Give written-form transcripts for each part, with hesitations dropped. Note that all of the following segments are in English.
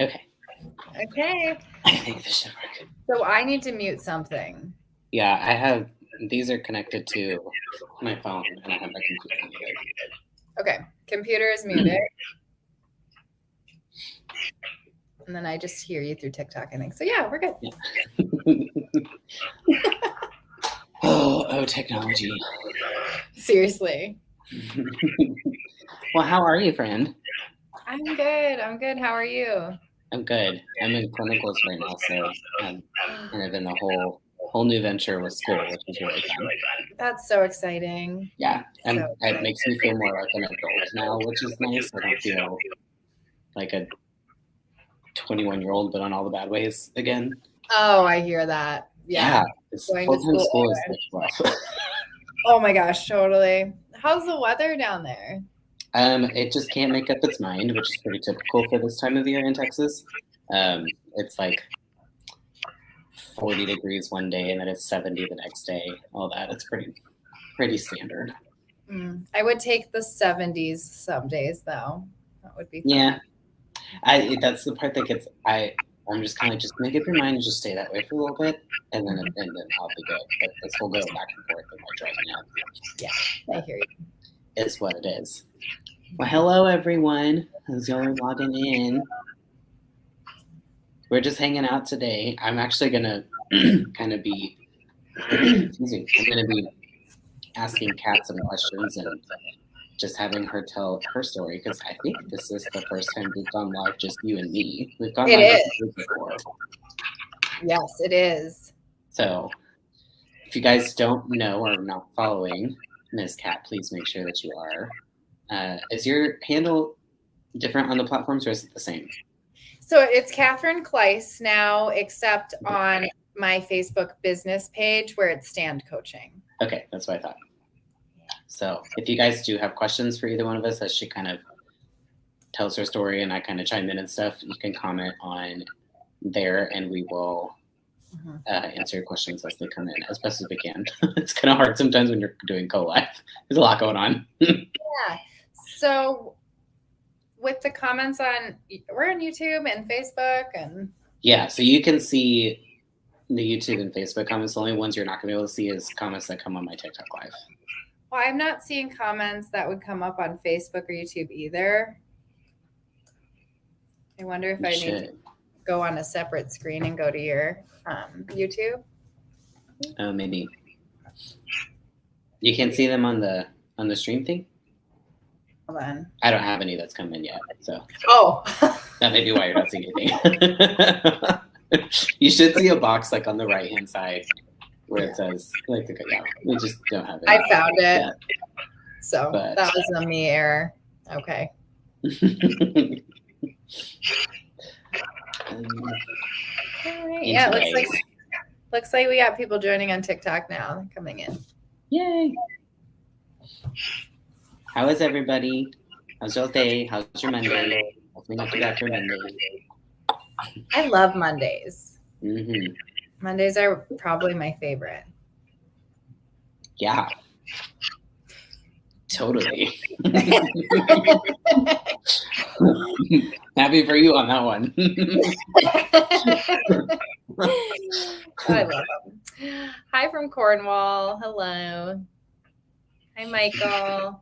Okay. Okay. I think this should work. So I need to mute something. Yeah, I have. These are connected to my phone, and I have my computer muted. Okay, computer is muted. And then I just hear you through TikTok, I think. So yeah, we're good. Yeah. Oh, technology. Seriously. Well, how are you, friend? I'm good. How are you? I'm good. I'm in clinicals right now, so I'm kind of in the whole new venture with school, which is really fun. That's so exciting. Yeah, and it makes me feel more like an adult now, which is nice. I don't feel like a 21-year-old, but on all the bad ways again. Oh, I hear that. Yeah. Full-time school is rough. Oh my gosh, totally. How's the weather down there? It just can't make up its mind, which is pretty typical for this time of year in Texas. It's like 40 degrees one day, and then it's 70 the next day. All that, it's pretty standard. I would take the 70s some days, though. That would be fun. Yeah. That's the part that gets I'm just kind of just make up your mind and just stay that way for a little bit, and then I'll be good. But this will go back and forth and like drive me up. Yeah, I hear you. It's what it is. Well, hello everyone. How's y'all logging in? We're just hanging out today. I'm actually gonna kind of be excuse me. I'm gonna be asking Kat some questions and just having her tell her story, because I think this is the first time we've gone live, just you and me. We've gone live before. Yes, it is. So if you guys don't know or are not following Ms. Kat, please make sure that you are. Is your handle different on the platforms, or is it the same? So it's Katherine Kleis now, except on my Facebook business page where it's Stand Coaching. Okay, that's what I thought. So if you guys do have questions for either one of us as she kind of tells her story and I kind of chime in and stuff, you can comment on there and we will answer your questions as they come in as best as we can. It's kind of hard sometimes when you're doing co-live. There's a lot going on. Yeah. So with the comments we're on YouTube and Facebook and... Yeah, so you can see the YouTube and Facebook comments. The only ones you're not going to be able to see is comments that come on my TikTok live. Well, I'm not seeing comments that would come up on Facebook or YouTube either. I wonder if I need to go on a separate screen and go to your YouTube. Oh, maybe. You can't see them on the stream thing? Hold on. I don't have any that's come in yet, so. Oh. That may be why you're not seeing anything. You should see a box like on the right-hand side where it says, like, yeah, we just don't have it. I found it. Yeah. So that was a me error. Okay. All right. Yeah, looks like we got people joining on TikTok now. They're coming in. Yay. How is everybody? How's your day? How's your Monday? Hopefully not forgot your Monday. I love Mondays. Mm-hmm. Mondays are probably my favorite. Yeah. Totally. Happy for you on that one. I love them. Hi from Cornwall. Hello. Hi, Michael.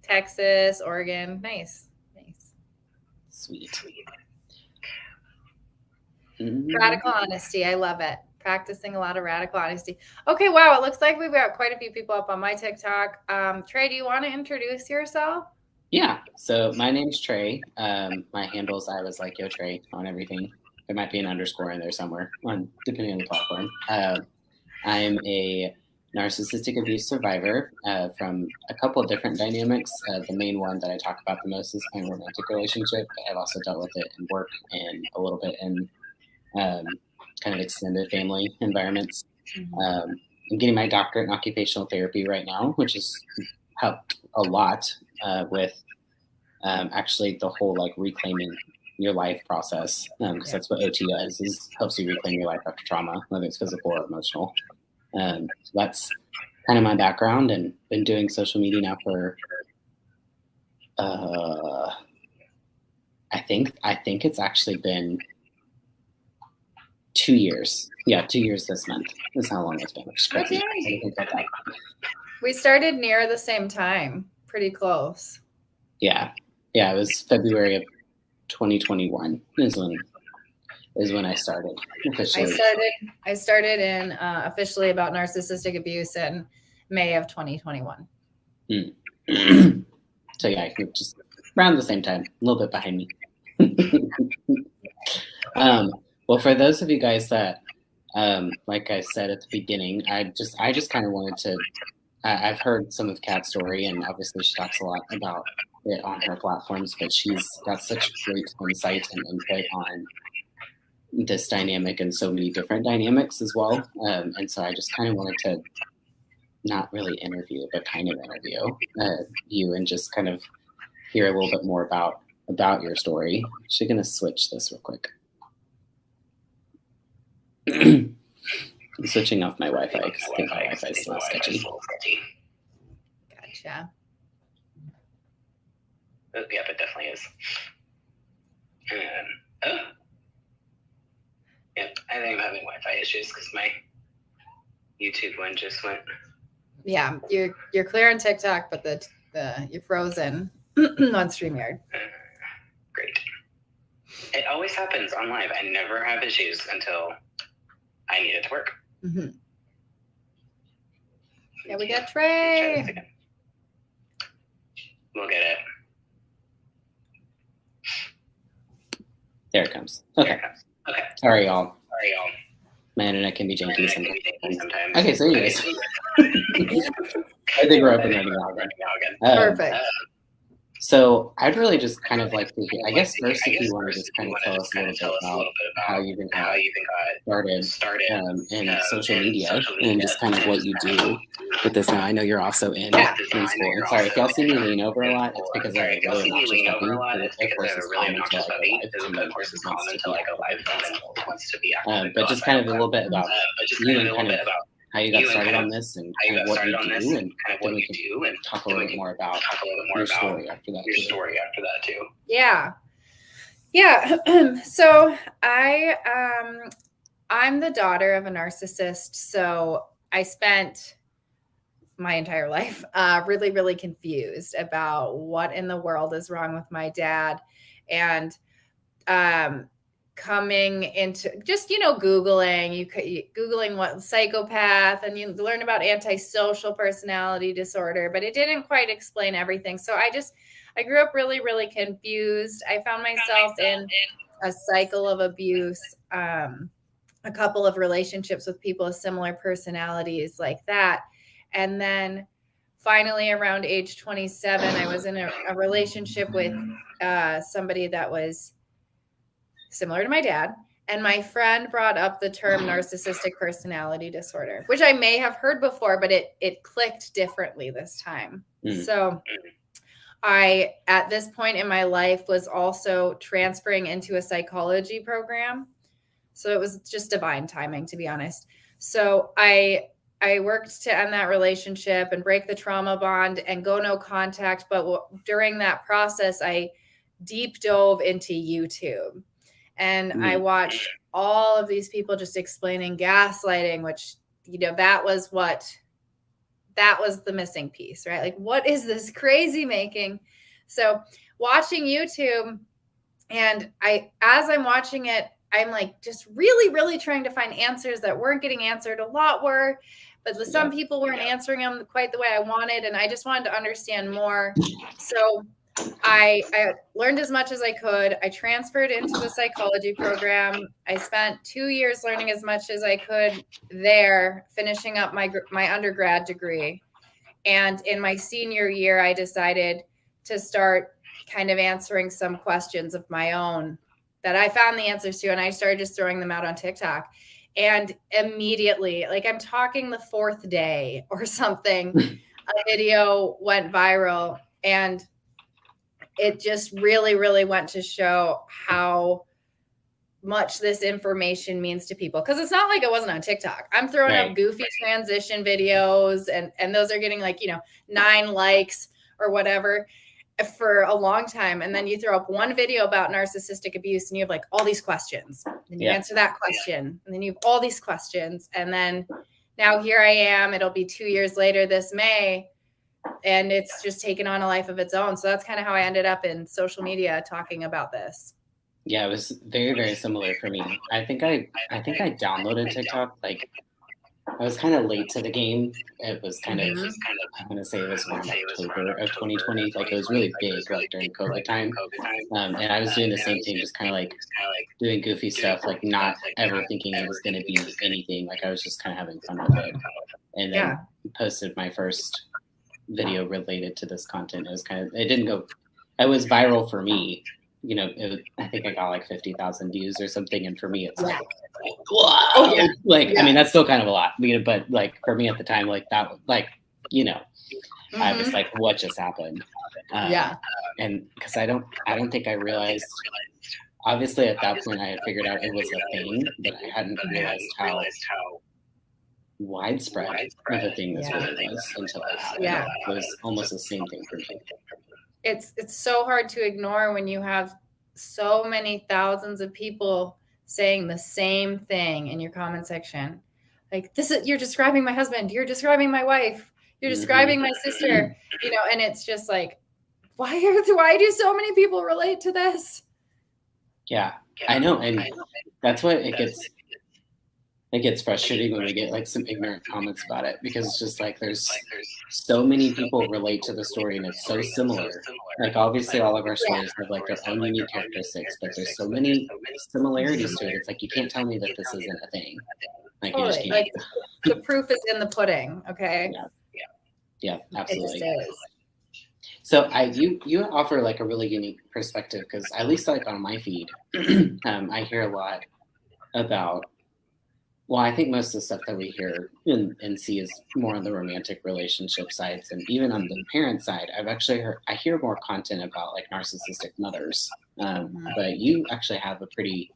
Texas, Oregon. Nice. Sweet. Radical honesty. I love it. Practicing a lot of radical honesty. Okay, wow. It looks like we've got quite a few people up on my TikTok. Trey, do you want to introduce yourself? Yeah. So my name's Trey. My handle's I was like, yo, Trey on everything. There might be an underscore in there somewhere, depending on the platform. I'm a narcissistic abuse survivor from a couple of different dynamics. The main one that I talk about the most is my romantic relationship. I've also dealt with it in work and a little bit in kind of extended family environments. I'm getting my doctorate in occupational therapy right now, which has helped a lot with actually the whole like reclaiming your life process, because that's what OT is helps you reclaim your life after trauma, whether it's physical or emotional. So that's kind of my background, and been doing social media now for I think it's actually been 2 years. Yeah, 2 years this month. That's how long it's been. Which is crazy. Okay. We started near the same time, pretty close. Yeah, it was February of 2021 is when I started officially. I started in officially about narcissistic abuse in May of 2021. So yeah, just around the same time, a little bit behind me. Well, for those of you guys that, like I said at the beginning, I just kind of wanted to. I've heard some of Kat's story, and obviously she talks a lot about it on her platforms, but she's got such great insight and input on this dynamic and so many different dynamics as well. And so I just kind of wanted to not really interview, but kind of interview you and just kind of hear a little bit more about your story. I'm actually going to switch this real quick. I'm switching off my Wi-Fi because I think my Wi-Fi is a little sketchy. Gotcha. Oh, yep, it definitely is. Yep, I think I'm having Wi-Fi issues because my YouTube one just went. Yeah, you're clear on TikTok, but you're frozen on StreamYard. Great. It always happens on live. I never have issues until I need it to work. Mm-hmm. Yeah, we got Trey. We'll get it. There it comes. Okay. Sorry, y'all. My internet can be janky sometimes. Okay, so anyways. I think we're up and running now again. Perfect. So I'd really just kind of like to hear, I guess first if you want to just kind of tell us a little bit about how you even got started in social media and just kind of what you do with this now. I know you're also in school. And sorry, if y'all see me lean over a lot, it's because I have a really obnoxious puppy. Of course, wants to be active. But just kind of a little bit about you and kind of how you got started on this and kind of what you do, and then we can talk a little bit more about your story after that too. Yeah. So I'm the daughter of a narcissist. So I spent my entire life really, really confused about what in the world is wrong with my dad, and coming into just, Googling what psychopath, and you learn about antisocial personality disorder, but it didn't quite explain everything. So I grew up really, really confused. I found myself in a cycle of abuse, a couple of relationships with people with similar personalities like that. And then finally around age 27, I was in a relationship with somebody that was similar to my dad. And my friend brought up the term narcissistic personality disorder, which I may have heard before, but it clicked differently this time. So I, at this point in my life, was also transferring into a psychology program. So it was just divine timing, to be honest. So I worked to end that relationship and break the trauma bond and go no contact. But during that process, I deep dove into YouTube. And I watched all of these people just explaining gaslighting, which, that was the missing piece, right? Like, what is this crazy making? So watching YouTube, and as I'm watching it, I'm like just really, really trying to find answers that weren't getting answered. A lot were, but some people weren't answering them quite the way I wanted. And I just wanted to understand more. So I learned as much as I could. I transferred into the psychology program. I spent 2 years learning as much as I could there, finishing up my undergrad degree. And in my senior year, I decided to start kind of answering some questions of my own that I found the answers to. And I started just throwing them out on TikTok. And immediately, like I'm talking the 4th day or something, a video went viral. And it just really, really went to show how much this information means to people. Because it's not like it wasn't on TikTok. I'm throwing up goofy transition videos, and those are getting 9 likes or whatever. for a long time. And then you throw up one video about narcissistic abuse and you have like all these questions. Then you answer that question. And then you have all these questions. And then now here I am. It'll be 2 years later this May. And it's just taken on a life of its own. So that's kind of how I ended up in social media talking about this. Yeah, it was very, very similar for me. I think I downloaded TikTok like I was kind of late to the game. It was kind of, I'm going to say it was around October of 2020. Like it was really big, like during COVID time. And I was doing the same thing, just kind of like doing goofy stuff, like not ever thinking it was going to be anything. Like I was just kind of having fun with it. And then posted my first video related to this content. It was kind of, it didn't go, it was viral for me. You know, I think I got like 50,000 views or something. And for me, it's like, whoa, I mean, that's still kind of a lot, but like for me at the time, like that, like, you know, I was like, what just happened? And because I don't think I realized, obviously at that point I had figured out it was a thing, but I hadn't realized how widespread of a thing this really was until it happened. It was almost the same thing for me. It's so hard to ignore when you have so many thousands of people saying the same thing in your comment section. Like, you're describing my husband, you're describing my wife, you're describing my sister, you know, and it's just like, why do so many people relate to this? Yeah, I know. And that's what it gets frustrating when we get like some ignorant comments about it, because it's just like there's so many people relate to the story and it's so similar. Like obviously all of our stories have like their own unique characteristics, but there's so many similarities to it. It's like you can't tell me that this isn't a thing. Like you just can't. Like, the proof is in the pudding. Okay. Yeah, absolutely. It just is. So you offer like a really unique perspective, because at least like on my feed, I hear a lot about. Well, I think most of the stuff that we hear and see is more on the romantic relationship sides, and even on the parent side, I hear more content about like narcissistic mothers. But you actually have a pretty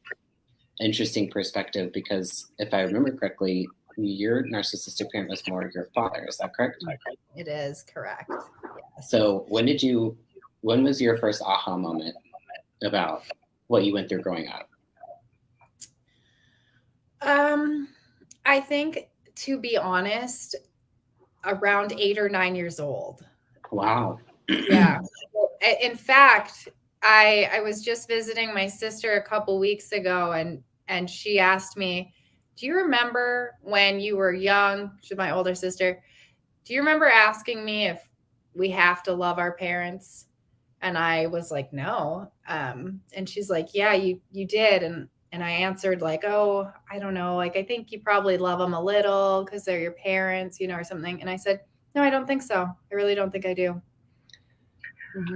interesting perspective, because if I remember correctly, your narcissistic parent was more your father. Is that correct? It is correct. Yes. So when was your first aha moment about what you went through growing up? I think, to be honest, around 8 or 9 years old. Wow. Yeah. In fact, I was just visiting my sister a couple weeks ago, and she asked me, do you remember when you were young? She's my older sister. Do you remember asking me if we have to love our parents? And I was like, no. And she's like, yeah, you did. And I answered like, oh, I don't know. Like, I think you probably love them a little because they're your parents, you know, or something. And I said, no, I don't think so. I really don't think I do.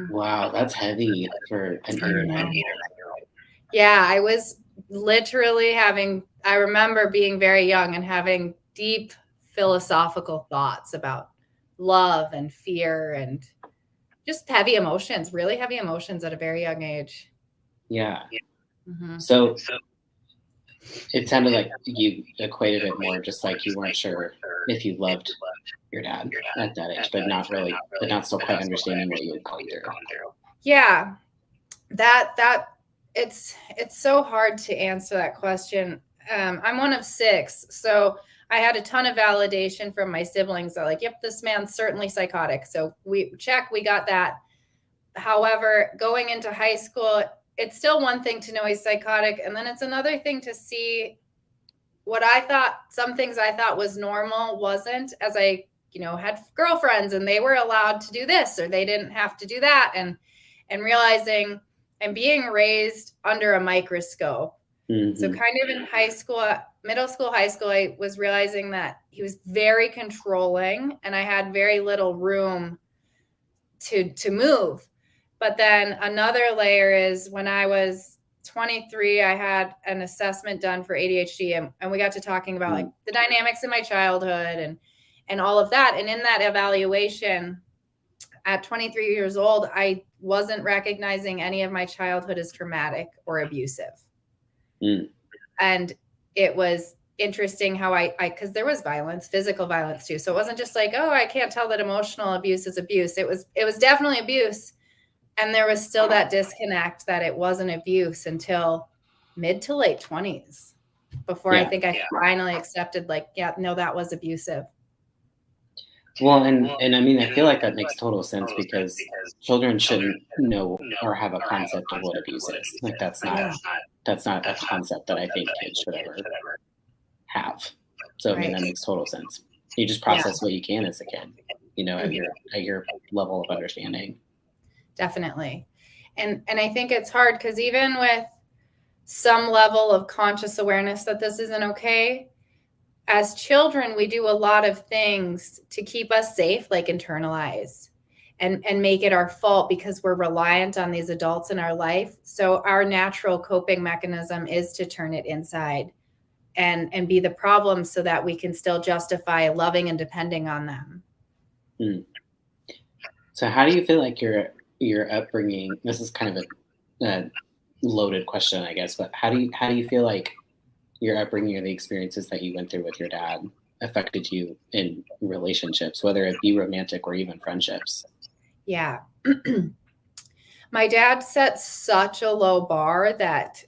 Wow, that's heavy for an 8 or 9 year old. Yeah, I was literally I remember being very young and having deep philosophical thoughts about love and fear and just heavy emotions, really heavy emotions at a very young age. Yeah. So it sounded like you equated it more just like you weren't sure if you loved your dad at that age, but not still quite understanding what you had gone through. Yeah, that it's so hard to answer that question. I'm one of 6, so I had a ton of validation from my siblings that like, yep, this man's certainly psychotic. So we got that. However, going into high school, it's still one thing to know he's psychotic. And then it's another thing to see some things I thought was normal wasn't, as I, had girlfriends and they were allowed to do this or they didn't have to do that. And realizing I'm being raised under a microscope. So kind of in middle school, high school, I was realizing that he was very controlling and I had very little room to move. But then another layer is when I was 23, I had an assessment done for ADHD and we got to talking about like the dynamics in my childhood and all of that. And in that evaluation at 23 years old, I wasn't recognizing any of my childhood as traumatic or abusive. And it was interesting how because there was violence, physical violence too. So it wasn't just like, oh, I can't tell that emotional abuse is abuse. It was definitely abuse. And there was still that disconnect that it wasn't abuse until mid to late 20s before I think I finally accepted, like, yeah, no, that was abusive. Well, and I mean, I feel like that makes total sense because children shouldn't know or have a concept of what abuse is. Like that's not a concept that I think kids should ever have. So I mean, that makes total sense. You just process what you can as a kid, at your level of understanding. Definitely. And I think it's hard because even with some level of conscious awareness that this isn't okay, as children, we do a lot of things to keep us safe, like internalize and make it our fault because we're reliant on these adults in our life. So our natural coping mechanism is to turn it inside and be the problem so that we can still justify loving and depending on them. So how do you feel like your upbringing, this is kind of a loaded question, I guess, but how do you feel like your upbringing or the experiences that you went through with your dad affected you in relationships, whether it be romantic or even friendships? Yeah. My dad set such a low bar that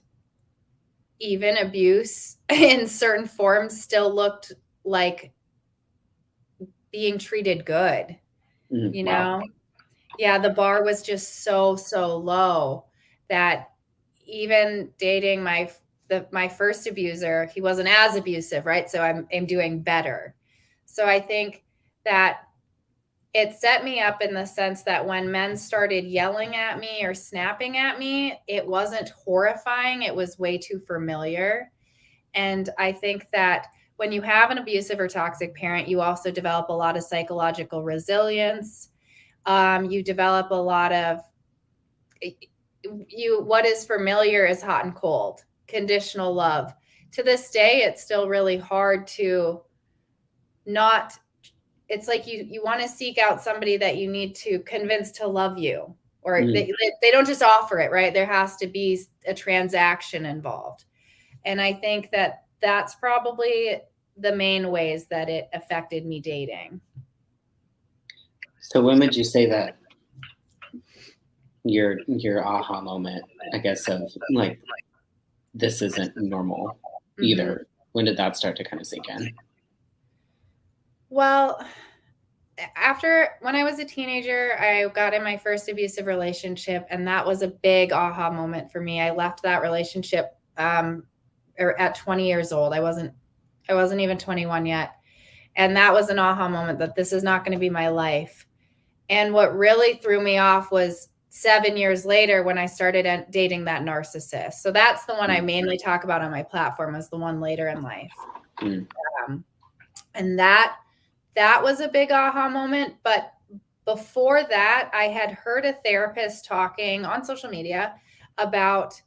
even abuse in certain forms still looked like being treated good, you know? Yeah, the bar was just so low that even dating my first abuser, he wasn't as abusive, right? So I'm doing better. So I think that it set me up in the sense that when men started yelling at me or snapping at me, it wasn't horrifying. It was way too familiar. And I think that when you have an abusive or toxic parent, you also develop a lot of psychological resilience. You develop a lot of what is familiar is hot and cold, conditional love. To this day, it's still really hard to not, it's like you want to seek out somebody that you need to convince to love you, or they don't just offer it, right? There has to be a transaction involved. And I think that that's probably the main ways that it affected me dating. So when would you say that your aha moment, I guess, of like, this isn't normal either? When did that start to kind of sink in? Well, when I was a teenager, I got in my first abusive relationship, and that was a big aha moment for me. I left that relationship at 20 years old. I wasn't even 21 yet. And that was an aha moment that this is not going to be my life. And what really threw me off was 7 years later when I started dating that narcissist. So that's the one I mainly talk about on my platform, as the one later in life. And that was a big aha moment. But before that, I had heard a therapist talking on social media about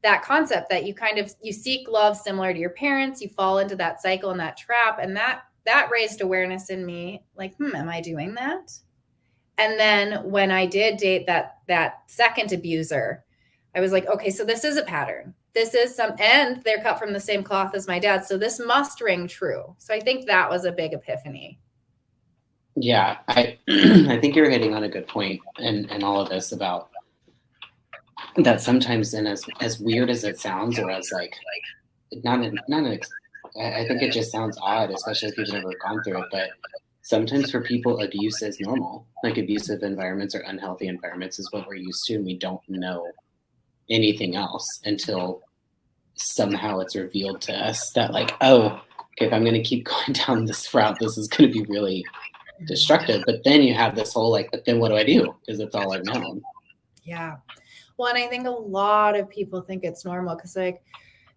that concept that you seek love similar to your parents, you fall into that cycle and that trap. And that raised awareness in me, like, am I doing that? And then when I did date that second abuser, I was like, okay, so this is a pattern. This is and they're cut from the same cloth as my dad. So this must ring true. So I think that was a big epiphany. Yeah, I I think you're hitting on a good point in all of this about that sometimes, and as weird as it sounds, or as like I think it just sounds odd, especially if you've never gone through it, but sometimes for people, abuse is normal. Like, abusive environments or unhealthy environments is what we're used to, and we don't know anything else until somehow it's revealed to us that, like, oh, okay, if I'm going to keep going down this route, this is going to be really destructive. But then you have this whole, like, but then what do I do? Because it's all I've known. Yeah. Well, and I think a lot of people think it's normal because, like,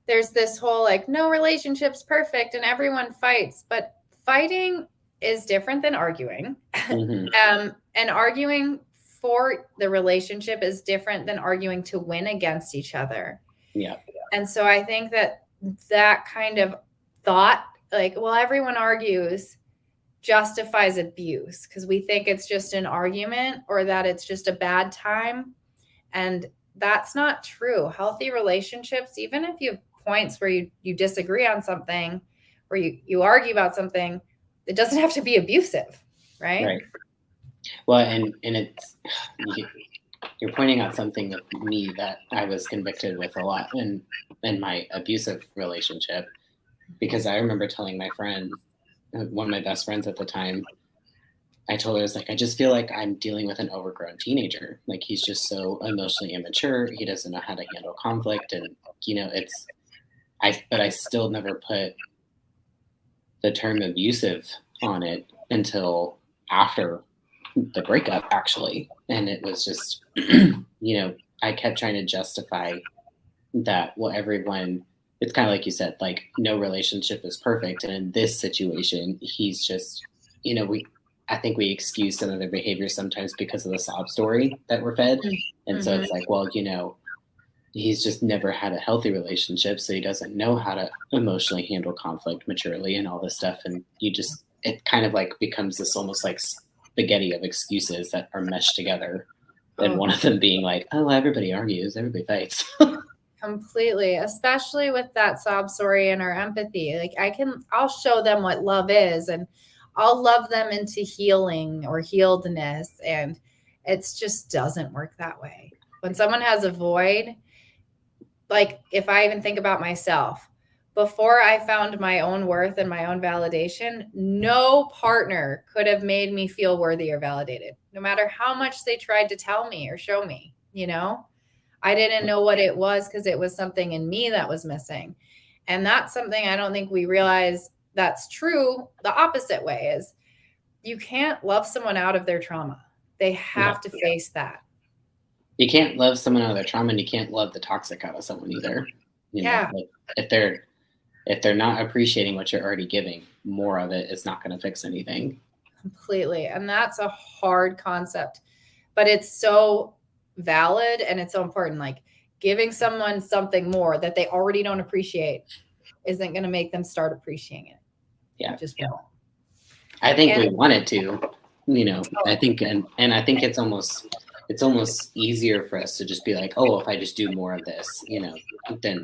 there's this whole, like, no relationship's perfect and everyone fights, but fighting is different than arguing. And arguing for the relationship is different than arguing to win against each other. Yeah. And so I think that kind of thought, like, well, everyone argues, justifies abuse because we think it's just an argument or that it's just a bad time. And that's not true. Healthy relationships, even if you have points where you disagree on something or you argue about something, it doesn't have to be abusive, right? Right. Well, and it's you're pointing out something with me that I was convicted with a lot in my abusive relationship, because I remember telling my friend, one of my best friends at the time, I told her, I was like, I just feel like I'm dealing with an overgrown teenager. Like, he's just so emotionally immature. He doesn't know how to handle conflict. And, but I still never put the term abusive on it until after the breakup, actually. And it was just, I kept trying to justify that, well, everyone, it's kind of like you said, like, no relationship is perfect. And in this situation, he's just, I think we excuse some of their behavior sometimes because of the sob story that we're fed. And so it's like, well, he's just never had a healthy relationship, so he doesn't know how to emotionally handle conflict maturely and all this stuff. And it kind of like becomes this almost like spaghetti of excuses that are meshed together. And one of them being like, oh, everybody argues, everybody fights. Completely, especially with that sob story and our empathy. Like, I'll show them what love is, and I'll love them into healing or healedness. And it just doesn't work that way. When someone has a void, like, if I even think about myself, before I found my own worth and my own validation, no partner could have made me feel worthy or validated, no matter how much they tried to tell me or show me, I didn't know what it was because it was something in me that was missing. And that's something I don't think we realize that's true. The opposite way is you can't love someone out of their trauma. They have to face that. You can't love someone out of their trauma, and you can't love the toxic out of someone either. Like, if they're not appreciating what you're already giving, more of it is not going to fix anything. Completely. And that's a hard concept, but it's so valid and it's so important. Like, giving someone something more that they already don't appreciate isn't going to make them start appreciating it. Yeah. Just won't. I think we want it to, I think, and I think it's almost easier for us to just be like, oh, if I just do more of this, then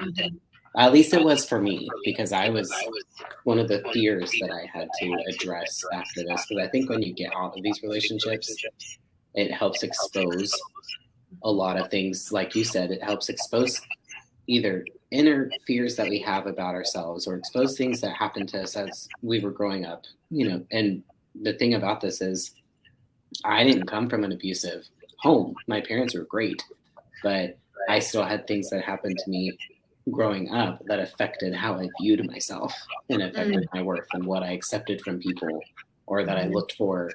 at least it was for me, because I was one of the fears that I had to address after this. Because I think when you get out of these relationships, it helps expose a lot of things. Like you said, it helps expose either inner fears that we have about ourselves or expose things that happened to us as we were growing up, and the thing about this is I didn't come from an abusive home. My parents were great, but I still had things that happened to me growing up that affected how I viewed myself and affected my worth and what I accepted from people, or that I looked for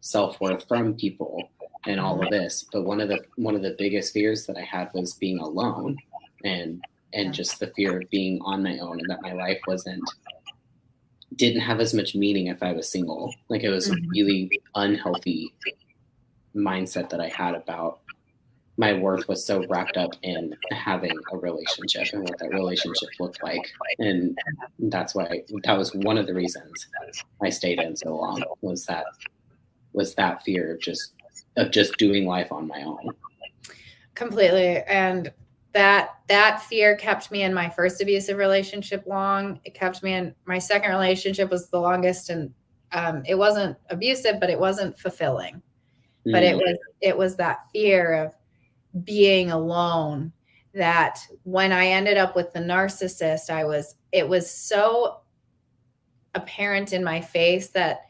self-worth from people and all of this. But one of the biggest fears that I had was being alone, and just the fear of being on my own, and that my life didn't have as much meaning if I was single. Like, it was a really unhealthy mindset that I had about my worth was so wrapped up in having a relationship and what that relationship looked like. And that was one of the reasons I stayed in so long, was that fear of just doing life on my own. Completely. And that fear kept me in my first abusive relationship long. It kept me in my second relationship, was the longest, and it wasn't abusive, but it wasn't fulfilling. But it was that fear of being alone, that when I ended up with the narcissist, it was so apparent in my face that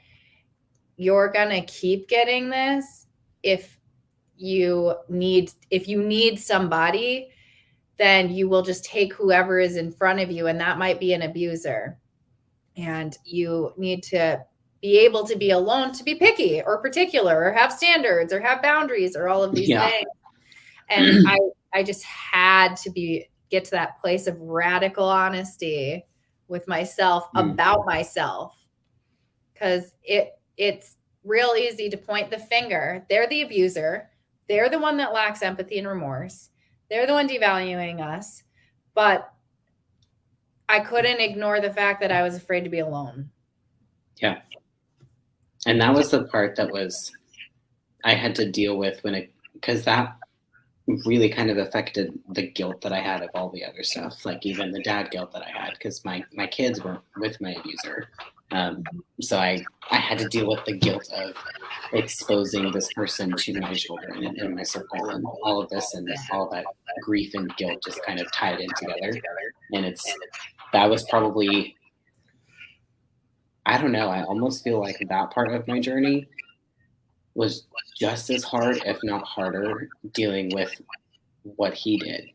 you're going to keep getting this. If you need somebody, then you will just take whoever is in front of you. And that might be an abuser. And you need to be able to be alone, to be picky or particular, or have standards, or have boundaries, or all of these things. And I just had to get to that place of radical honesty with myself about myself. Because it's real easy to point the finger. They're the abuser. They're the one that lacks empathy and remorse. They're the one devaluing us. But I couldn't ignore the fact that I was afraid to be alone. Yeah. And that was the part that I had to deal with because that really kind of affected the guilt that I had of all the other stuff, like even the dad guilt that I had, because my kids were with my abuser. So I had to deal with the guilt of exposing this person to my children and my circle and all of this, and all that grief and guilt just kind of tied in together. And that was probably, I don't know, I almost feel like that part of my journey was just as hard, if not harder, dealing with what he did.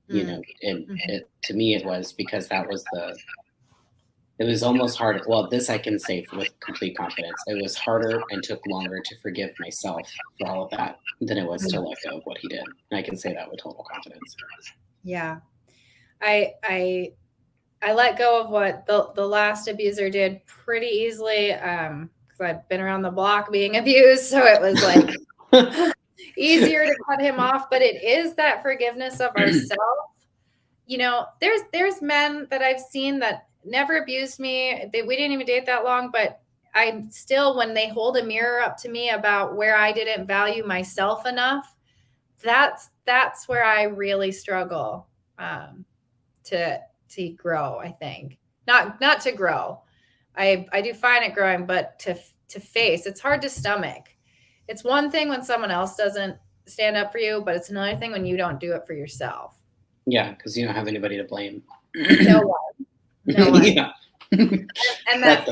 You know, and to me it was, because it was almost hard. Well, this I can say with complete confidence. It was harder and took longer to forgive myself for all of that than it was to let go of what he did. And I can say that with total confidence. Yeah. I let go of what the last abuser did pretty easily, because I've been around the block being abused, so it was like easier to cut him off. But it is that forgiveness of ourselves. You know, there's men that I've seen that never abused me. We didn't even date that long, but I'm still, when they hold a mirror up to me about where I didn't value myself enough, that's where I really struggle to grow. I think not to grow. I do fine at growing, but to face, it's hard to stomach. It's one thing when someone else doesn't stand up for you, but it's another thing when you don't do it for yourself. Yeah, because you don't have anybody to blame. No one. Yeah. And that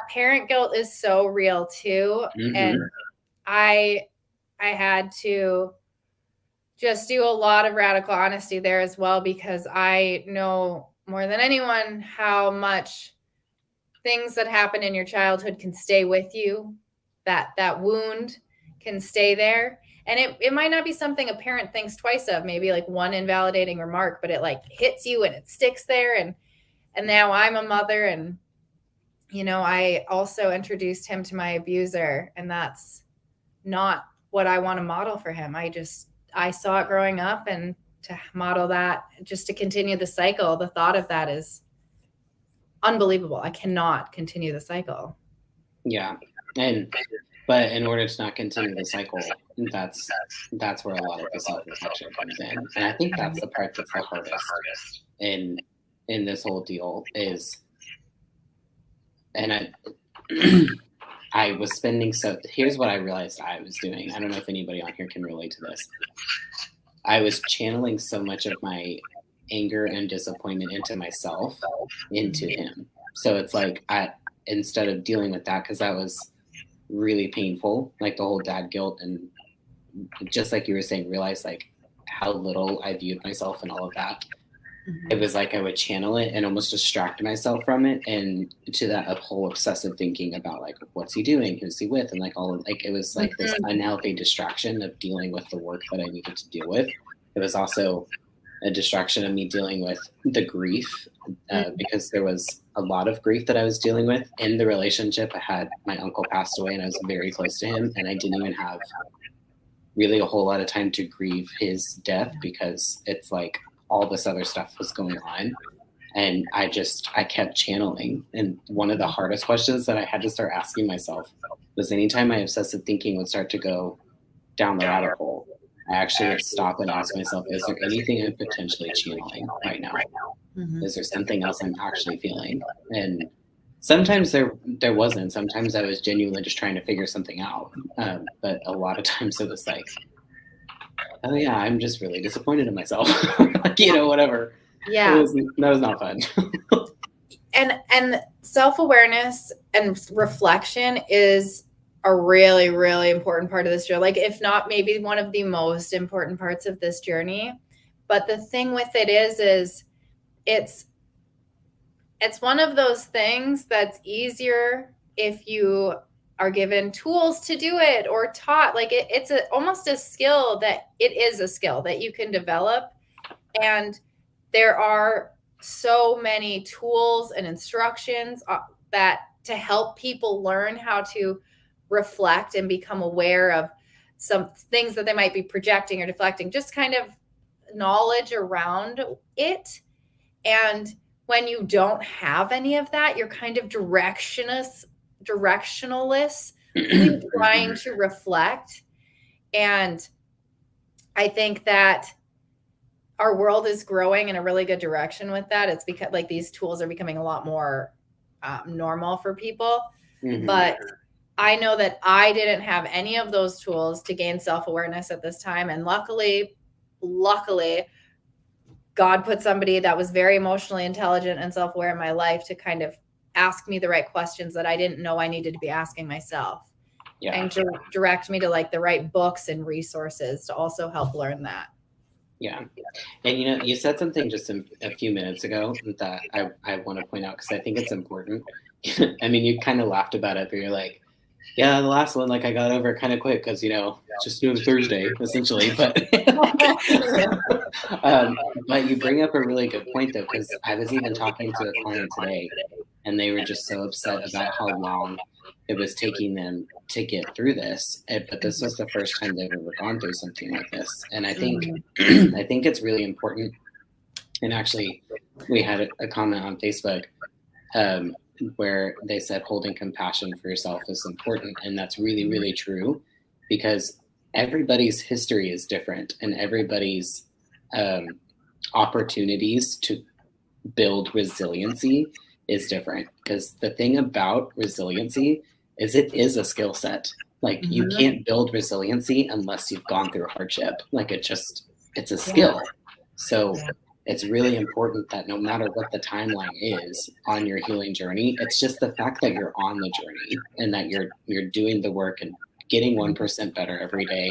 parent guilt is so real too. And I had to just do a lot of radical honesty there as well, because I know more than anyone how much things that happen in your childhood can stay with you. That wound can stay there. And it might not be something a parent thinks twice of, maybe like one invalidating remark, but it like hits you and it sticks there. And now I'm a mother, and, you know, I also introduced him to my abuser, and that's not what I want to model for him. I saw it growing up, and to model that, just to continue the cycle, the thought of that is unbelievable. I cannot continue the cycle. Yeah. But in order to not continue the cycle, that's where a lot of the self-reflection comes in. And I think that's the part that's the hardest in this whole deal is, and I was spending, here's what I realized I was doing. I don't know if anybody on here can relate to this. I was channeling so much of my anger and disappointment into myself, into him. So it's like, instead of dealing with that, because that was really painful, like the whole dad guilt, and just like you were saying, realize like how little I viewed myself and all of that. It was like I would channel it and almost distract myself from it, and to that whole obsessive thinking about like, what's he doing, who's he with, and like all of, like, it was like this unhealthy distraction of dealing with the work that I needed to deal with. It was also a distraction of me dealing with the grief, because there was a lot of grief that I was dealing with in the relationship. I had, my uncle passed away and I was very close to him, and I didn't even have really a whole lot of time to grieve his death, because it's like all this other stuff was going on. And I kept channeling. And one of the hardest questions that I had to start asking myself was, anytime my obsessive thinking would start to go down the rabbit hole, I actually would stop and ask myself, is there anything I'm potentially channeling right now? Is there something else I'm actually feeling? And sometimes there wasn't. Sometimes I was genuinely just trying to figure something out. But a lot of times it was like, oh yeah, I'm just really disappointed in myself. Like, you know, whatever. Yeah. That was not fun. And self-awareness and reflection is a really, really important part of this journey. Like, if not maybe one of the most important parts of this journey. But the thing with it is it's one of those things that's easier if you are given tools to do it or taught. Like, it's almost a skill that you can develop. And there are so many tools and instructions that to help people learn how to reflect and become aware of some things that they might be projecting or deflecting, just kind of knowledge around it. And when you don't have any of that, you're kind of directionless, trying to reflect. And I think that our world is growing in a really good direction with that. It's because like these tools are becoming a lot more normal for people. Mm-hmm. But I know that I didn't have any of those tools to gain self-awareness at this time. And luckily, God put somebody that was very emotionally intelligent and self-aware in my life to kind of ask me the right questions that I didn't know I needed to be asking myself. Yeah. And direct me to like the right books and resources to also help learn that. Yeah. And you said something just a few minutes ago that I want to point out because I think it's important. I mean, you kind of laughed about it, but you're like, yeah, the last one, like I got over kind of quick because, just doing Thursday essentially. But but you bring up a really good point though, because I was even talking to a client today and they were just so upset about how long it was taking them to get through this. But this was the first time they've ever gone through something like this. And I think, I think it's really important. And actually, we had a comment on Facebook where they said holding compassion for yourself is important. And that's really, really true because everybody's history is different and everybody's opportunities to build resiliency is different. Because the thing about resiliency is it is a skill set. Like you can't build resiliency unless you've gone through hardship. Like it's a skill. So it's really important that no matter what the timeline is on your healing journey, it's just the fact that you're on the journey and that you're doing the work and getting 1% better every day.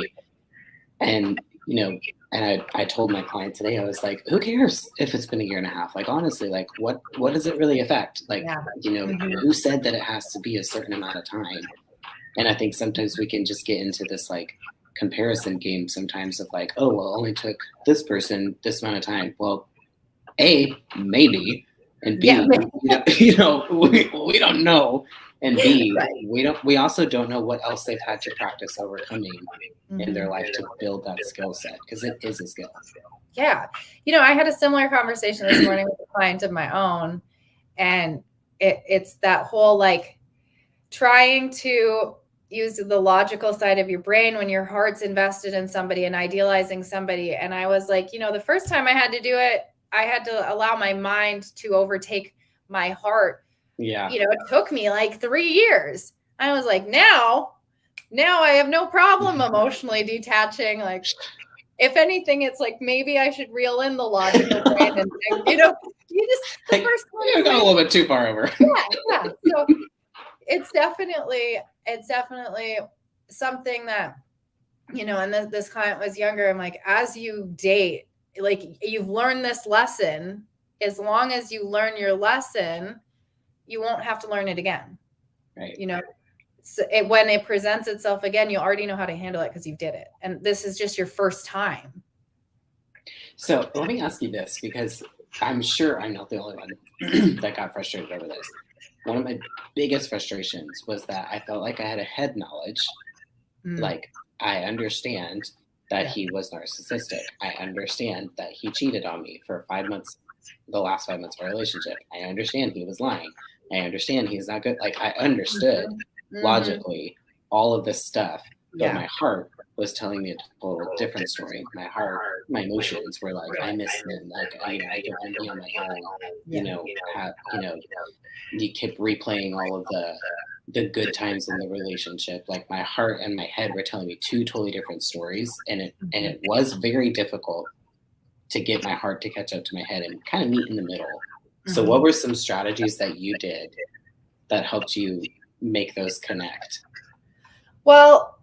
And, and I told my client today, I was like, who cares if it's been a year and a half? Like, honestly, like what does it really affect? Like, who said that it has to be a certain amount of time? And I think sometimes we can just get into this like comparison game sometimes of like, oh, well, it only took this person this amount of time. Well, A, maybe, and B, we don't know. And B, we also don't know what else they've had to practice overcoming in their life to build that skill set, because it is a skill. Yeah. I had a similar conversation this morning with a client of my own, and it's that whole like trying to use the logical side of your brain when your heart's invested in somebody and idealizing somebody. And I was like, the first time I had to do it, I had to allow my mind to overtake my heart. Yeah. It took me like 3 years. I was like, now I have no problem emotionally detaching. Like, if anything, it's like maybe I should reel in the logical brain and you just the first one. You got a little bit too far over. Yeah. So it's definitely something that, and this client was younger. I'm like, as you date, like you've learned this lesson. As long as you learn your lesson, you won't have to learn it again. Right. So when it presents itself again, you already know how to handle it because you did it. And this is just your first time. So let me ask you this, because I'm sure I'm not the only one that got frustrated over this. One of my biggest frustrations was that I felt like I had a head knowledge. Like, I understand that he was narcissistic. I understand that he cheated on me for 5 months, the last 5 months of our relationship. I understand he was lying. I understand he's not good. Like, I understood logically all of this stuff, but my heart was telling me a total different story. My heart, my emotions were like, I miss him. Like, I don't want to be on my own. You kept replaying all of the good times in the relationship. Like, my heart and my head were telling me two totally different stories, and it was very difficult to get my heart to catch up to my head and kind of meet in the middle. So what were some strategies that you did that helped you make those connect? Well,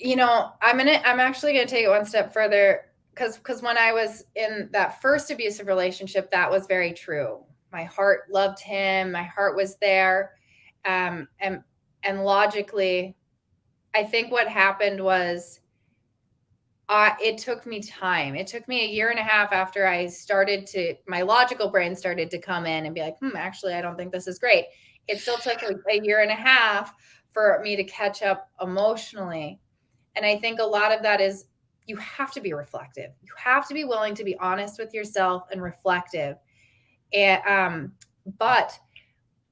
I'm actually gonna take it one step further, because when I was in that first abusive relationship, that was very true. My heart loved him. My heart was there. And logically, I think what happened was it took me time. It took me a year and a half after my logical brain started to come in and be like, actually, I don't think this is great. It still took like a year and a half for me to catch up emotionally. And I think a lot of that is you have to be reflective. You have to be willing to be honest with yourself and reflective. And, but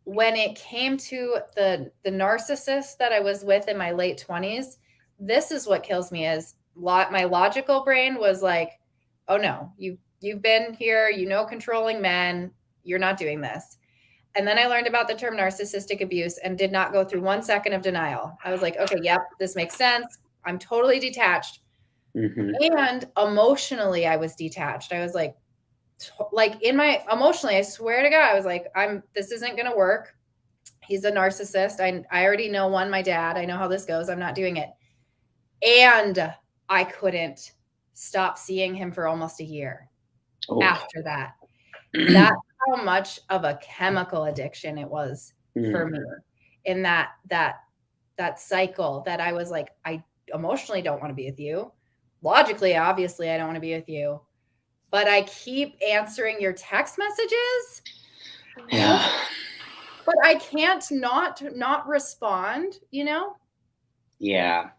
when it came to the narcissist that I was with in my late 20s, this is what kills me is my logical brain was like, oh no, you've been here, controlling men, you're not doing this. And then I learned about the term narcissistic abuse and did not go through 1 second of denial. I was like, okay, yep, this makes sense. I'm totally detached. Mm-hmm. And emotionally, I was detached. I was like emotionally, I swear to God, I was like, this isn't going to work. He's a narcissist. I already know my dad. I know how this goes. I'm not doing it. And I couldn't stop seeing him for almost a year after that. That's how much of a chemical addiction it was for me in that cycle that I was like, I emotionally don't want to be with you. Logically, obviously, I don't want to be with you. But I keep answering your text messages. Yeah. But I can't not respond, Yeah.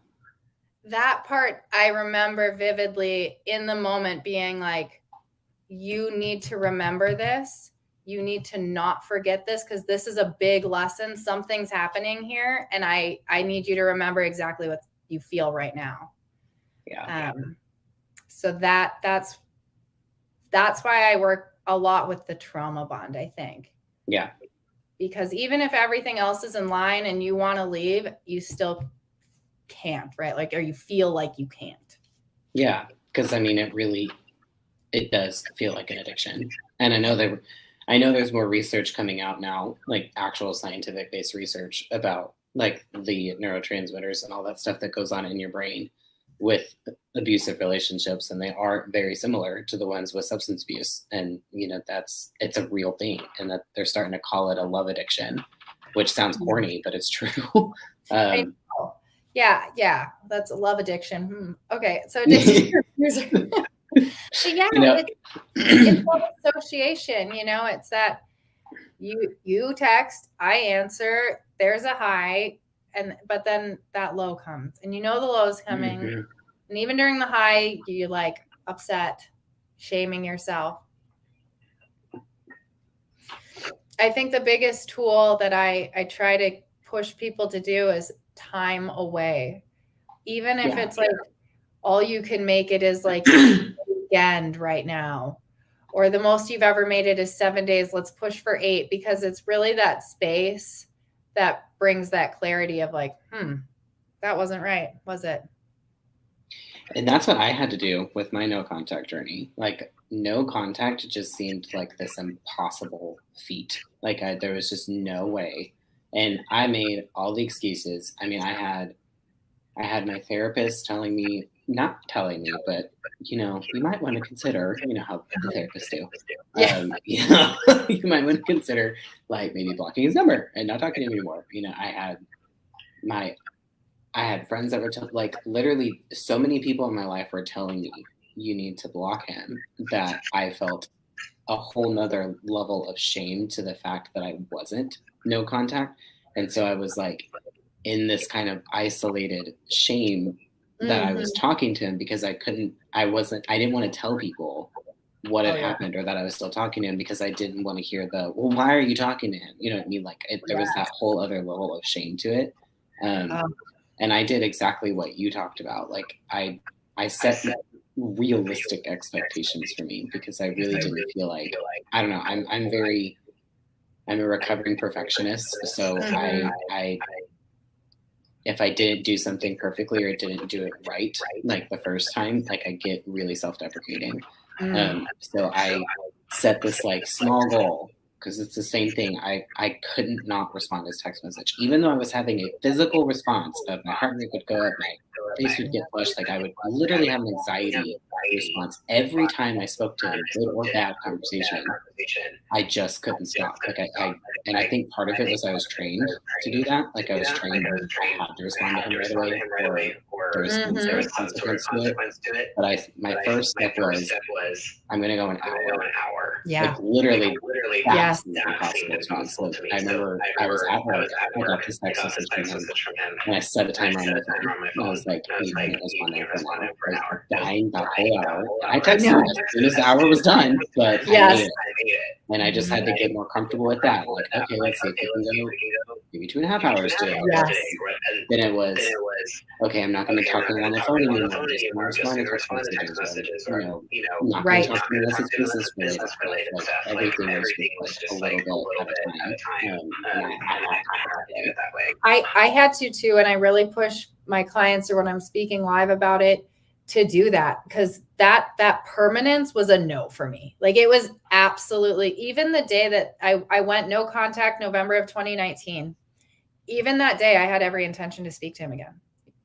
That part I remember vividly in the moment being like, you need to remember this. You need to not forget this because this is a big lesson. Something's happening here. And I need you to remember exactly what you feel right now. Yeah. So that's why I work a lot with the trauma bond, I think. Yeah. Because even if everything else is in line and you want to leave, you still can't, right? Like, or you feel like you can't. Yeah. Because I mean, it does feel like an addiction. And I know there's more research coming out now, like actual scientific based research about like the neurotransmitters and all that stuff that goes on in your brain with abusive relationships, and they are very similar to the ones with substance abuse. And it's a real thing, and that they're starting to call it a love addiction, which sounds corny, but it's true. Yeah, that's a love addiction. Okay, so addiction. But yeah, it's love association. It's that you text, I answer, there's a high, but then that low comes, and the low is coming. Mm-hmm. And even during the high, you're like upset, shaming yourself. I think the biggest tool that I try to push people to do is time away. Even if it's like all you can make it is like weekend right now, or the most you've ever made it is 7 days. Let's push for 8, because it's really that space that brings that clarity of like, that wasn't right, was it? And that's what I had to do with my no contact journey. Like, no contact just seemed like this impossible feat. Like, there was just no way. And I made all the excuses. I mean, I had my therapist not telling me, but you might want to consider, how the therapists do. You might want to consider like maybe blocking his number and not talking to him anymore. I had friends that were like, literally so many people in my life were telling me you need to block him, that I felt a whole nother level of shame to the fact that I wasn't no contact. And so I was like in this kind of isolated shame that I was talking to him, because I didn't want to tell people what had happened, or that I was still talking to him, because I didn't want to hear well, why are you talking to him? You know what I mean? Like there was that whole other level of shame to it. And I did exactly what you talked about. Like I set realistic expectations for me, because I really didn't feel like, I don't know, I'm a recovering perfectionist. So if I didn't do something perfectly or didn't do it right, like the first time, like I get really self-deprecating. So I set this like small goal, because it's the same thing. I couldn't not respond to his text message, even though I was having a physical response of my heart rate would go up, my face would get flushed. Like I would literally have an anxiety response every time I spoke to him, good or bad conversation. I just couldn't stop. Like I think part of it was I was trained to do that. Like I was trained that I had to respond to him right away, or there was some sort of consequence to it. But my first step was, I'm going to go an hour. Yeah. Like literally that seemed impossible to me. So I remember I was at work, I got this text message from him, and I set a timer on my phone. And I was like, you can't respond to him for an hour. I was dying that whole hour. I texted him as soon as the hour was done, but I made it. And I just had to get more comfortable with that. Like, okay, let's see if we can go maybe 2.5 hours to it. Yes. Then it was, okay, I'm not going to talk to them on the phone anymore. I'm just going to respond to text messages, or, I'm not going to talk to them unless it's business related stuff. Like everything was just like a little bit at a time. And I had to do it that way. I had to too, and I really push my clients or when I'm speaking live about it to do that, because that permanence was a no for me. Like it was absolutely, even the day that I went no contact, November of 2019, even that day I had every intention to speak to him again.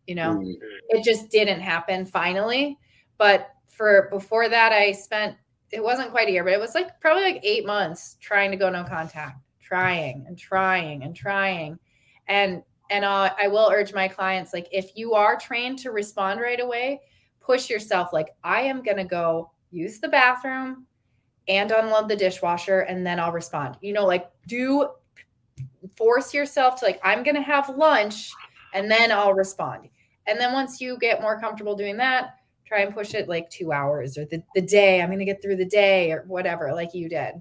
It just didn't happen finally. But before that, I spent, it wasn't quite a year, but it was like probably like 8 months trying to go no contact, trying. And I will urge my clients, like, if you are trained to respond right away, push yourself. Like, I am going to go use the bathroom and unload the dishwasher, and then I'll respond. Like, force yourself to, like, I'm going to have lunch and then I'll respond. And then once you get more comfortable doing that, try and push it like 2 hours or the day. I'm going to get through the day or whatever, like you did.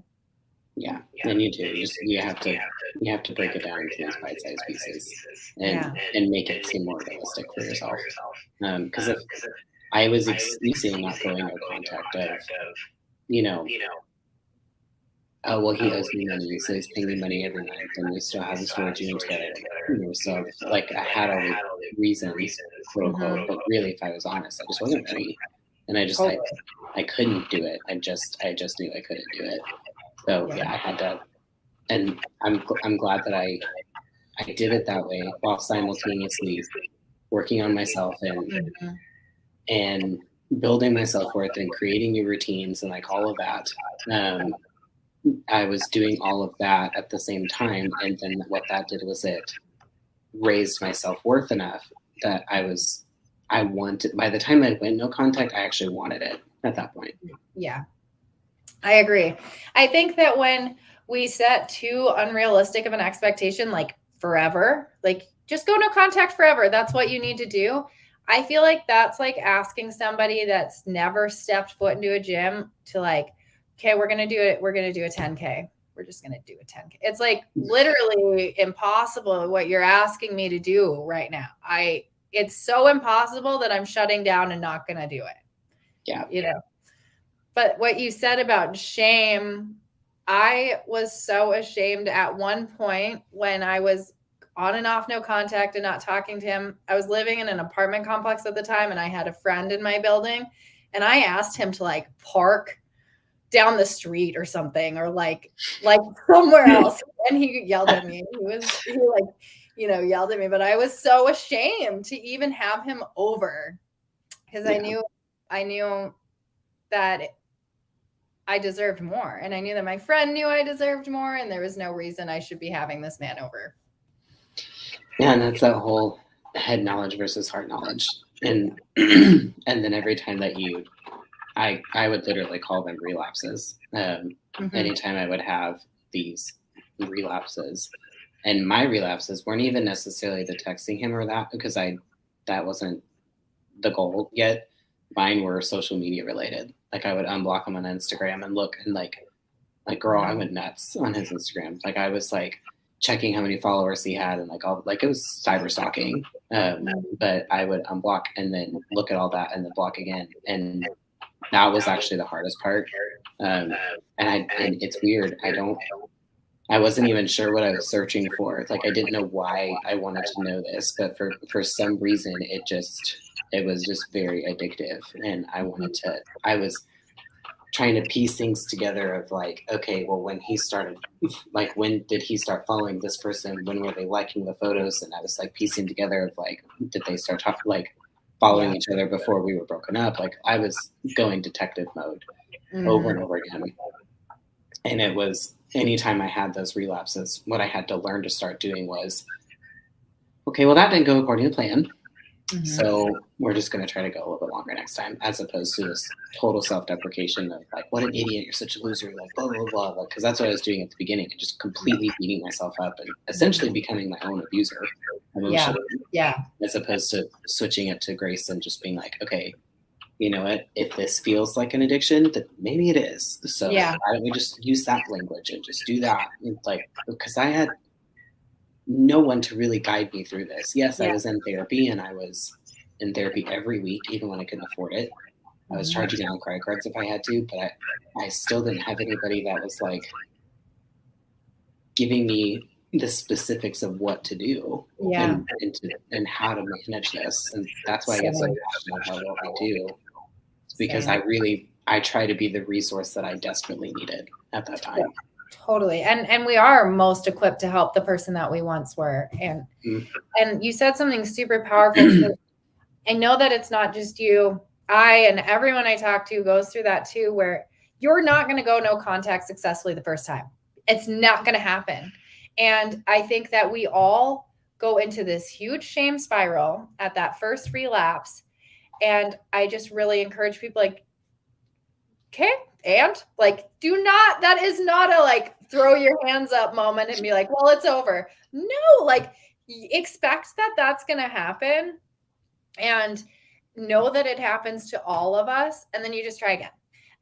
Yeah, and you do. You have to break it down into these bite-sized pieces and make it seem more realistic for yourself. Because if I was excusing not going no contact of, oh, well, he owes me money, so he's paying me money every month, and we still have the storage unit together. So like I had all the reasons, quote unquote, but really, if I was honest, I just wasn't ready, and I couldn't do it. I just knew I couldn't do it. So yeah, I had to, and I'm glad that I did it that way while simultaneously working on myself and building my self-worth and creating new routines and like all of that. I was doing all of that at the same time, and then what that did was it raised my self-worth enough that I wanted, by the time I went no contact, I actually wanted it at that point. Yeah. I agree. I think that when we set too unrealistic of an expectation, like forever, like just go no contact forever, that's what you need to do. I feel like that's like asking somebody that's never stepped foot into a gym to, like, okay, we're going to do it. We're going to do a 10K. We're just going to do a 10K. It's like literally impossible what you're asking me to do right now. It's so impossible that I'm shutting down and not going to do it. Yeah. But what you said about shame, I was so ashamed at one point when I was on and off no contact and not talking to him. I was living in an apartment complex at the time, and I had a friend in my building, and I asked him to like park down the street or something, or like somewhere else. And he yelled at me. He yelled at me, but I was so ashamed to even have him over, because I knew that I deserved more. And I knew that my friend knew I deserved more, and there was no reason I should be having this man over. Yeah, and that's that whole head knowledge versus heart knowledge. And and then every time that I would literally call them relapses. Anytime I would have these relapses, and my relapses weren't even necessarily the texting him or that, because that wasn't the goal yet. Mine were social media related. Like I would unblock him on Instagram and look, and like girl, I went nuts on his Instagram. Like I was like checking how many followers he had, and it was cyber stalking. But I would unblock and then look at all that and then block again. And that was actually the hardest part. And it's weird. I wasn't even sure what I was searching for. Like I didn't know why I wanted to know this, but for some reason it was just very addictive, and I was trying to piece things together of like, okay, well, when did he start following this person? When were they liking the photos? And I was like piecing together of like, did they start following each other before we were broken up? Like I was going detective mode over and over again. And it was, anytime I had those relapses, what I had to learn to start doing was, okay, well, that didn't go according to plan. So we're just going to try to go a little bit longer next time, as opposed to this total self-deprecation of like, what an idiot, you're such a loser, like blah, blah, blah, because that's what I was doing at the beginning, and just completely beating myself up and essentially becoming my own abuser emotionally. Yeah. As opposed to switching it to grace and just being like, okay, you know what, if this feels like an addiction, then maybe it is. So why don't we just use that language and just do that? Like, because I no one to really guide me through this. Yes, I Yeah. was in therapy, and I was in therapy every week, even when I couldn't afford it. I was charging down credit cards if I had to, but I still didn't have anybody that was like giving me the specifics of what to do Yeah. and how to manage this. And that's why I get so Same. passionate about what we do. It's because Same. I try to be the resource that I desperately needed at that time. Totally. And we are most equipped to help the person that we once were. And you said something super powerful. I know that it's not just you. I and everyone I talk to goes through that too, where you're not going to go no contact successfully the first time. It's not going to happen. And I think that we all go into this huge shame spiral at that first relapse. And I just really encourage people like, okay, and like, that is not a like throw your hands up moment and be like, well, it's over. No, like expect that that's going to happen and know that it happens to all of us. And then you just try again.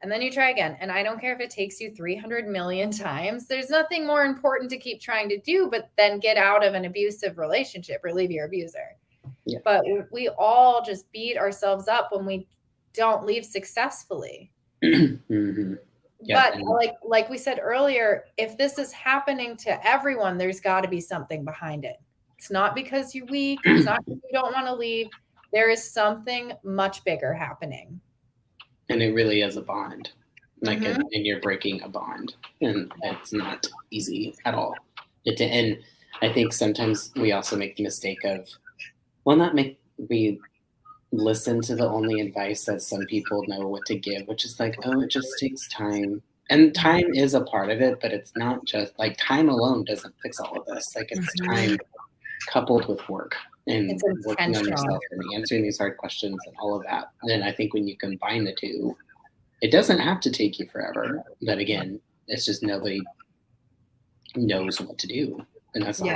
And then you try again. And I don't care if it takes you 300 million times. There's nothing more important to keep trying to do, but then get out of an abusive relationship or leave your abuser. Yeah. But we all just beat ourselves up when we don't leave successfully. Mm-hmm. Yeah, but like we said earlier, if this is happening to everyone, there's got to be something behind it. It's not because you're weak. It's not because you don't want to leave. There is something much bigger happening. And it really is a bond. Like, and you're breaking a bond. And it's not easy at all. And I think sometimes we also make the mistake of, we listen to the only advice that some people know what to give, which is like, oh, it just takes time. And time is a part of it, but it's not just like time alone doesn't fix all of this. Like it's time coupled with work and working on yourself and answering these hard questions and all of that. And I think when you combine the two, it doesn't have to take you forever. But again, it's just nobody knows what to do. And that's all.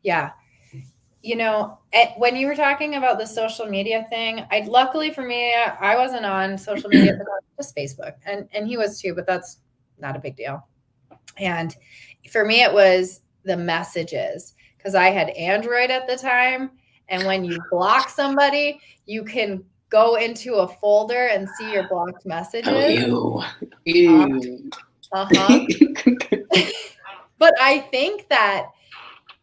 Yeah. You know, when you were talking about the social media thing, luckily for me, I wasn't on social media, but just Facebook, and he was too, but that's not a big deal. And for me, it was the messages because I had Android at the time, and when you block somebody, you can go into a folder and see your blocked messages. Oh, ew. But I think that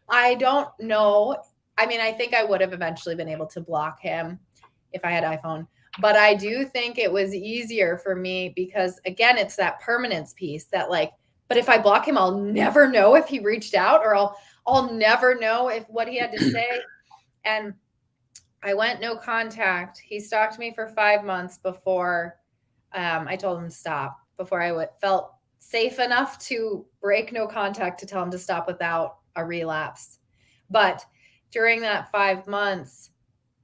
I don't know. I mean, I think I would have eventually been able to block him if I had iPhone, but I do think it was easier for me because again, it's that permanence piece that like, but if I block him, I'll never know if he reached out or I'll never know if what he had to say. And I went no contact. He stalked me for 5 months before I told him to stop, before I felt safe enough to break no contact to tell him to stop without a relapse. But during that 5 months,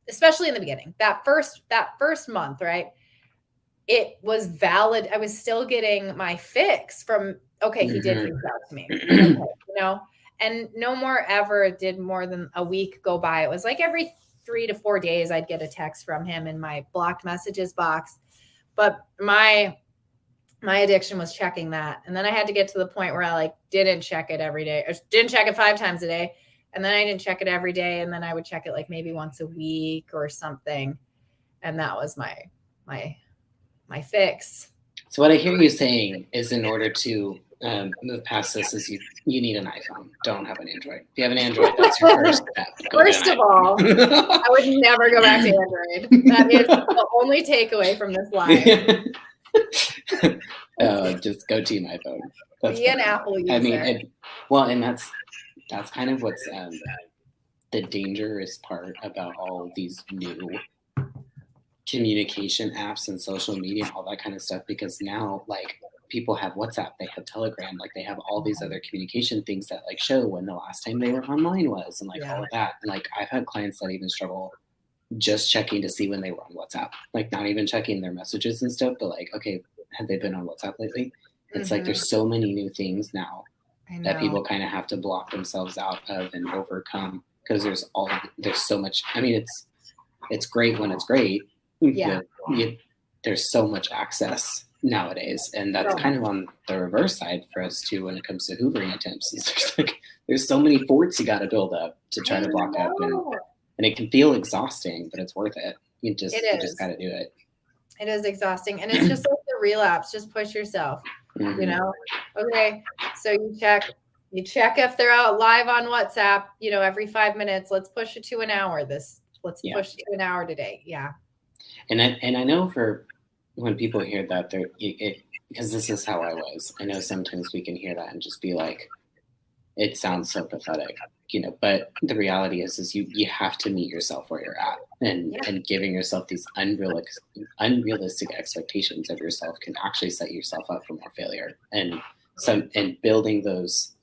especially in the beginning, that first month, right? It was valid. I was still getting my fix from, okay, he did reach out to me, okay, you know, and no more ever did more than a week go by. It was like every 3 to 4 days, I'd get a text from him in my blocked messages box. But my addiction was checking that. And then I had to get to the point where I like didn't check it every day. I didn't check it 5 times a day. And then I didn't check it every day. And then I would check it like maybe once a week or something. And that was my fix. So what I hear you saying is in order to move past this is you need an iPhone. Don't have an Android. If you have an Android, that's your first step. First of all, I would never go back to Android. That is the only takeaway from this live. Just go Team iPhone. Be an Apple user. I mean, and that's kind of what's the dangerous part about all of these new communication apps and social media and all that kind of stuff, because now like people have WhatsApp, they have Telegram, like they have all these other communication things that like show when the last time they were online was and like all of that. And like I've had clients that even struggle just checking to see when they were on WhatsApp, like not even checking their messages and stuff, but like, okay, have they been on WhatsApp lately? It's like there's so many new things now that people kind of have to block themselves out of and overcome because there's so much. I mean, it's great when it's great. Yeah. There's so much access nowadays, and that's kind of on the reverse side for us too when it comes to hoovering attempts. There's like there's so many forts you got to build up to try to block up, and it can feel exhausting, but it's worth it. You just got to do it. It is exhausting, and it's just like the relapse. Just push yourself. Mm-hmm. You know, okay. So you check if they're out live on WhatsApp. You know, every 5 minutes. Let's push it to an hour. Let's push it to an hour today. Yeah. And I know for when people hear that, because this is how I was. I know sometimes we can hear that and just be like, it sounds so pathetic, you know, but the reality is you have to meet yourself where you're at, and giving yourself these unrealistic expectations of yourself can actually set yourself up for more failure. And building those,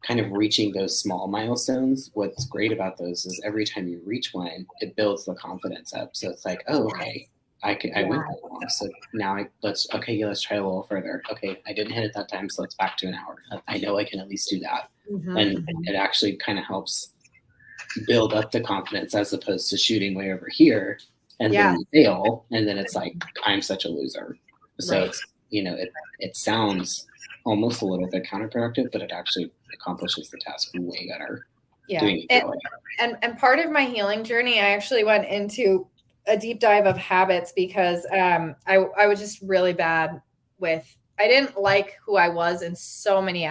kind of reaching those small milestones, what's great about those is every time you reach one, it builds the confidence up. So it's like, oh, okay, I went that long. So now let's try a little further. Okay, I didn't hit it that time, so let's back to an hour. I know I can at least do that. And it actually kind of helps build up the confidence, as opposed to shooting way over here and then you fail, and then it's like, I'm such a loser. So it's, you know, it sounds almost a little bit counterproductive, but it actually accomplishes the task way better. Doing it that way. And part of my healing journey, I actually went into a deep dive of habits, because I was just really bad with, I didn't like who I was in so many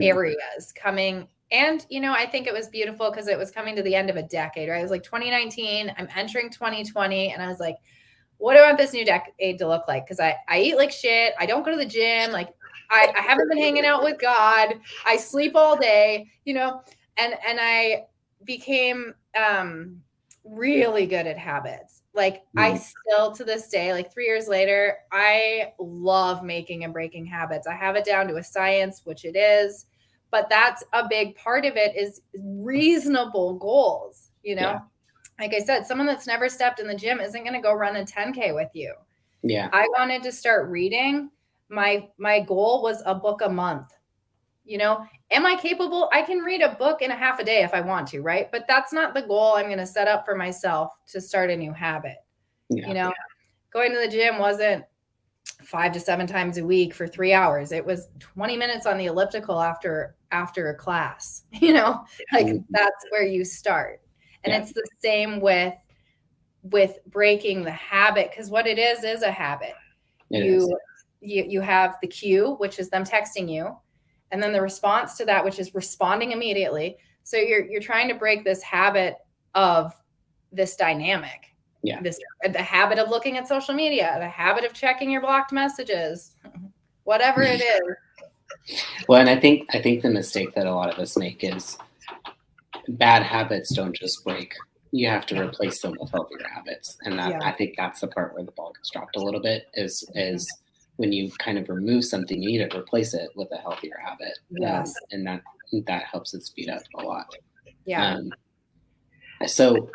areas coming. And, you know, I think it was beautiful because it was coming to the end of a decade, right? It was like 2019, I'm entering 2020. And I was like, what do I want this new decade to look like? Because I eat like shit. I don't go to the gym. Like I haven't been hanging out with God. I sleep all day, you know, and I became really good at habits. Like I still, to this day, like 3 years later, I love making and breaking habits. I have it down to a science, which it is, but that's a big part of it, is reasonable goals. You know, like I said, someone that's never stepped in the gym isn't going to go run a 10K with you. Yeah. I wanted to start reading. My goal was a book a month. You know, am I capable? I can read a book in a half a day if I want to, right? But that's not the goal I'm going to set up for myself to start a new habit. You know, going to the gym wasn't 5 to 7 times a week for 3 hours. It was 20 minutes on the elliptical after a class, you know, like that's where you start. And it's the same with breaking the habit, because what it is a habit. You have the cue, which is them texting you, and then the response to that, which is responding immediately. So you're trying to break this habit of this dynamic. The habit of looking at social media, the habit of checking your blocked messages, whatever it is. Well, and I think the mistake that a lot of us make is bad habits don't just break. You have to replace them with healthier habits. And I think that's the part where the ball gets dropped a little bit, is when you kind of remove something, you need to replace it with a healthier habit. And that helps it speed up a lot. So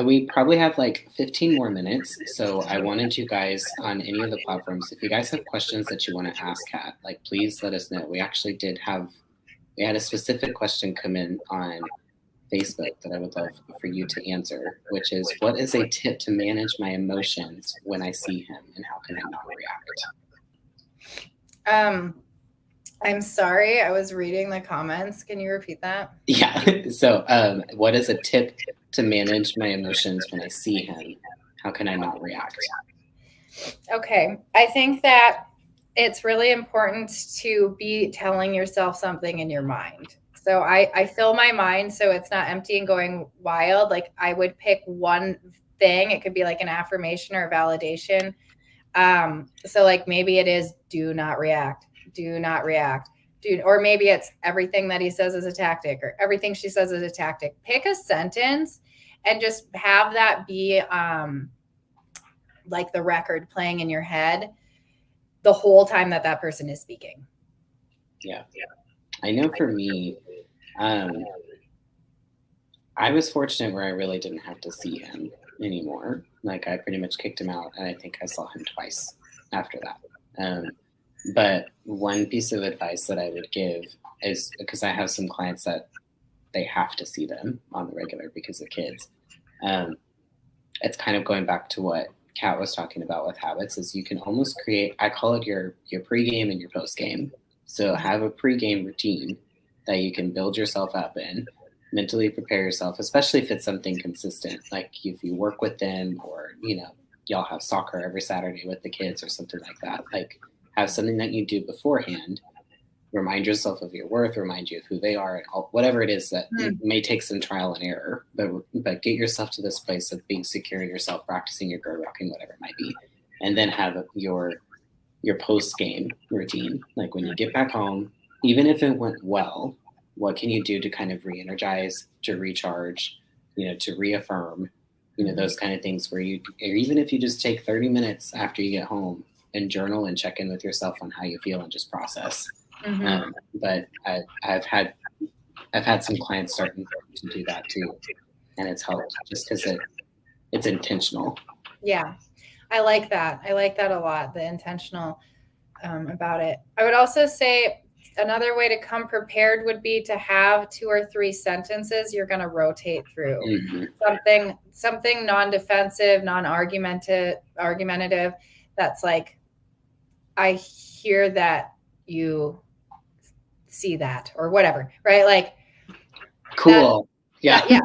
we probably have like 15 more minutes. So I wanted you guys on any of the platforms, if you guys have questions that you want to ask Kat, like, please let us know. We actually we had a specific question come in on Facebook that I would love for you to answer, which is, what is a tip to manage my emotions when I see him, and how can I not react? I'm sorry, I was reading the comments. Can you repeat that? Yeah. So what is a tip to manage my emotions when I see him? How can I not react? Okay. I think that it's really important to be telling yourself something in your mind. So I fill my mind so it's not empty and going wild. Like I would pick one thing. It could be like an affirmation or a validation. So like maybe it is, do not react. Do not react. Or maybe it's everything that he says is a tactic, or everything she says is a tactic. Pick a sentence and just have that be like the record playing in your head the whole time that person is speaking. Yeah. I know for me, I was fortunate where I really didn't have to see him anymore. Like I pretty much kicked him out, and I think I saw him twice after that. But one piece of advice that I would give is, because I have some clients that they have to see them on the regular because of kids. It's kind of going back to what Kat was talking about with habits, is you can almost create, I call it your pregame and your postgame. So have a pregame routine that you can build yourself up in, mentally prepare yourself, especially if it's something consistent, like if you work with them, or y'all have soccer every Saturday with the kids or something like that. Like, have something that you do beforehand, remind yourself of your worth, remind you of who they are, and whatever it is that it may take some trial and error, but get yourself to this place of being secure in yourself, practicing your gray rocking, whatever it might be, and then have your post-game routine. Like, when you get back home, even if it went well, what can you do to kind of re-energize, to recharge, to reaffirm, those kind of things, where even if you just take 30 minutes after you get home and journal and check in with yourself on how you feel and just process. But I've had some clients starting to do that too, and it's helped just because it's intentional. Yeah, I like that. I like that a lot, the intentional about it. I would also say another way to come prepared would be to have 2 or 3 sentences you're going to rotate through. Something non-defensive, non-argumentative, that's like, I hear that you see that, or whatever, right? Like, cool. Yeah. Okay.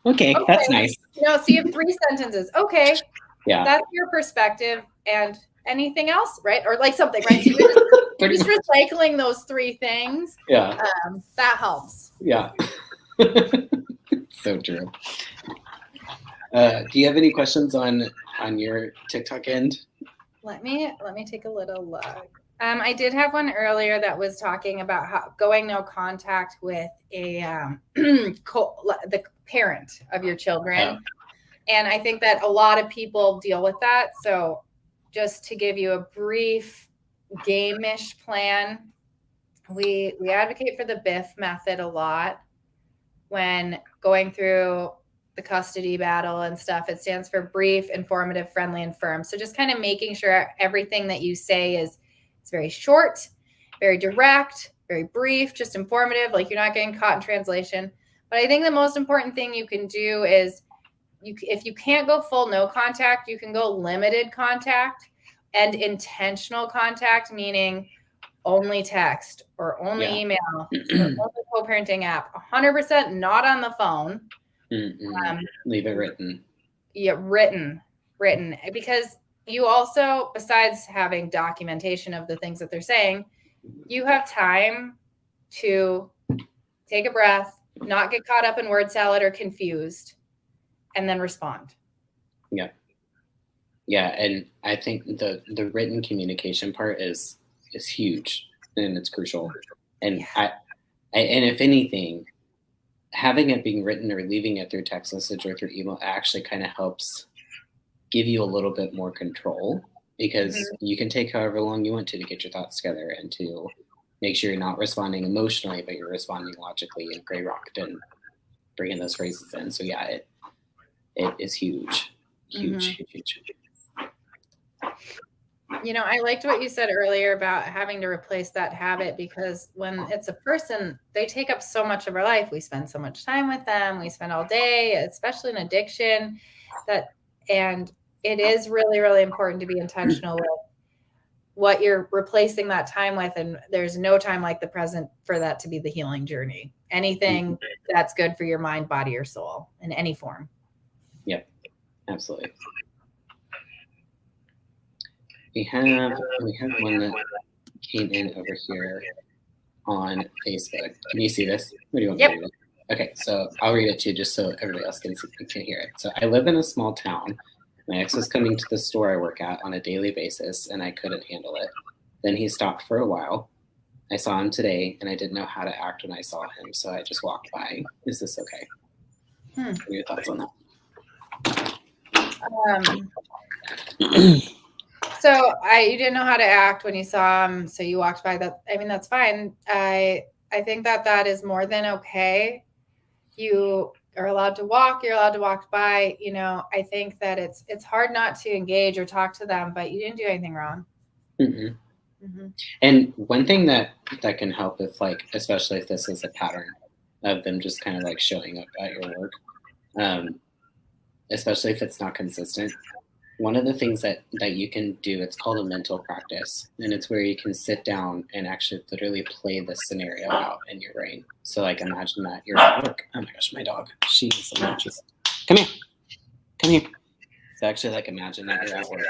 Okay, that's nice. So you have 3 sentences. Okay. Yeah. That's your perspective. And anything else, right? Or like something, right? So you're just recycling those 3 things. Yeah. That helps. Yeah. So true. Do you have any questions on your TikTok end? Let me take a little look. I did have one earlier that was talking about how going no contact with the parent of your children. And I think that a lot of people deal with that. So just to give you a brief game-ish plan, we advocate for the BIF method a lot when going through the custody battle and stuff. It stands for brief, informative, friendly, and firm. So just kind of making sure everything that you say is very short, very direct, very brief, just informative, like you're not getting caught in translation. But I think the most important thing you can do is, if you can't go full no contact, you can go limited contact and intentional contact, meaning only text or only email or only co-parenting app, 100% not on the phone. Leave it written. Yeah, written, because you also, besides having documentation of the things that they're saying, you have time to take a breath, not get caught up in word salad or confused, and then respond. Yeah. Yeah. And I think the written communication part is huge, and it's crucial. And and if anything, having it being written or leaving it through text message or through email actually kind of helps give you a little bit more control, because you can take however long you want to get your thoughts together and to make sure you're not responding emotionally, but you're responding logically and gray rocked and bringing those phrases in. So yeah, it is huge. Huge. I liked what you said earlier about having to replace that habit, because when it's a person, they take up so much of our life. We spend so much time with them. We spend all day, especially in addiction, and it is really, really important to be intentional with what you're replacing that time with. And there's no time like the present for that to be the healing journey. Anything that's good for your mind, body, or soul in any form. Yep, absolutely. We have one that came in over here on Facebook. Can you see this? What do you want me to read it? Okay, so I'll read it to you just so everybody else can hear it. So, I live in a small town. My ex was coming to the store I work at on a daily basis, and I couldn't handle it. Then he stopped for a while. I saw him today, and I didn't know how to act when I saw him, so I just walked by. Is this okay? What are your thoughts on that? So you didn't know how to act when you saw him, so you walked by. That's fine. I think that is more than okay. You are allowed to walk. You're allowed to walk by. I think that it's hard not to engage or talk to them, but you didn't do anything wrong. And one thing that can help, if especially if this is a pattern of them just kind of showing up at your work, especially if it's not consistent, one of the things that you can do, it's called a mental practice, and it's where you can sit down and actually literally play the scenario out in your brain. So like imagine that you're at work. Oh my gosh, my dog, she is obnoxious. Come here. So actually like imagine that you're at work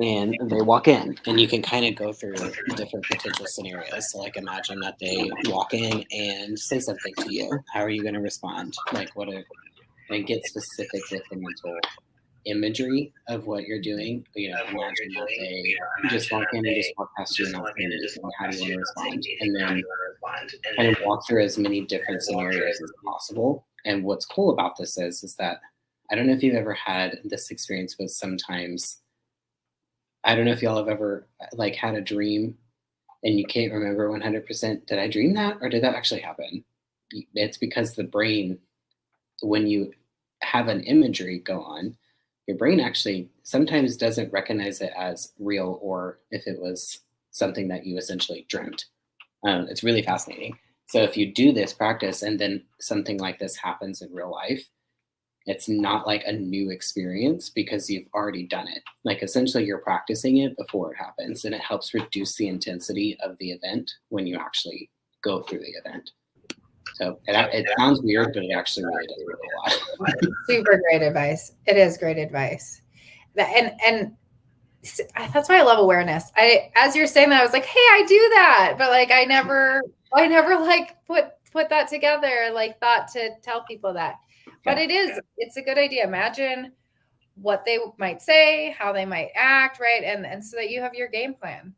and they walk in, and you can kind of go through different potential scenarios. So like imagine that they walk in and say something to you. How are you going to respond? Like and get specific with the mental imagery of what you're doing. Imagine that they just walk in and just walk past you and not say anything. How do you want to respond? And then kind of walk through as many different scenarios as possible. And what's cool about this is that I don't know if you've ever had this experience with sometimes, I don't know if y'all have ever like had a dream and you can't remember 100%, did I dream that or did that actually happen? It's because the brain, when you have an imagery go on, your brain actually sometimes doesn't recognize it as real or if it was something that you essentially dreamt. It's really fascinating. So if you do this practice and then something like this happens in real life, it's not like a new experience because you've already done it. Like essentially you're practicing it before it happens, and it helps reduce the intensity of the event when you actually go through the event. So it sounds weird, but it actually really does work a lot. Super great advice. It is great advice. And that's why I love awareness. As you're saying that, I was like, hey, I do that. But like, I never like put that together, like thought to tell people that. But it's a good idea. Imagine what they might say, how they might act, right? And so that you have your game plan.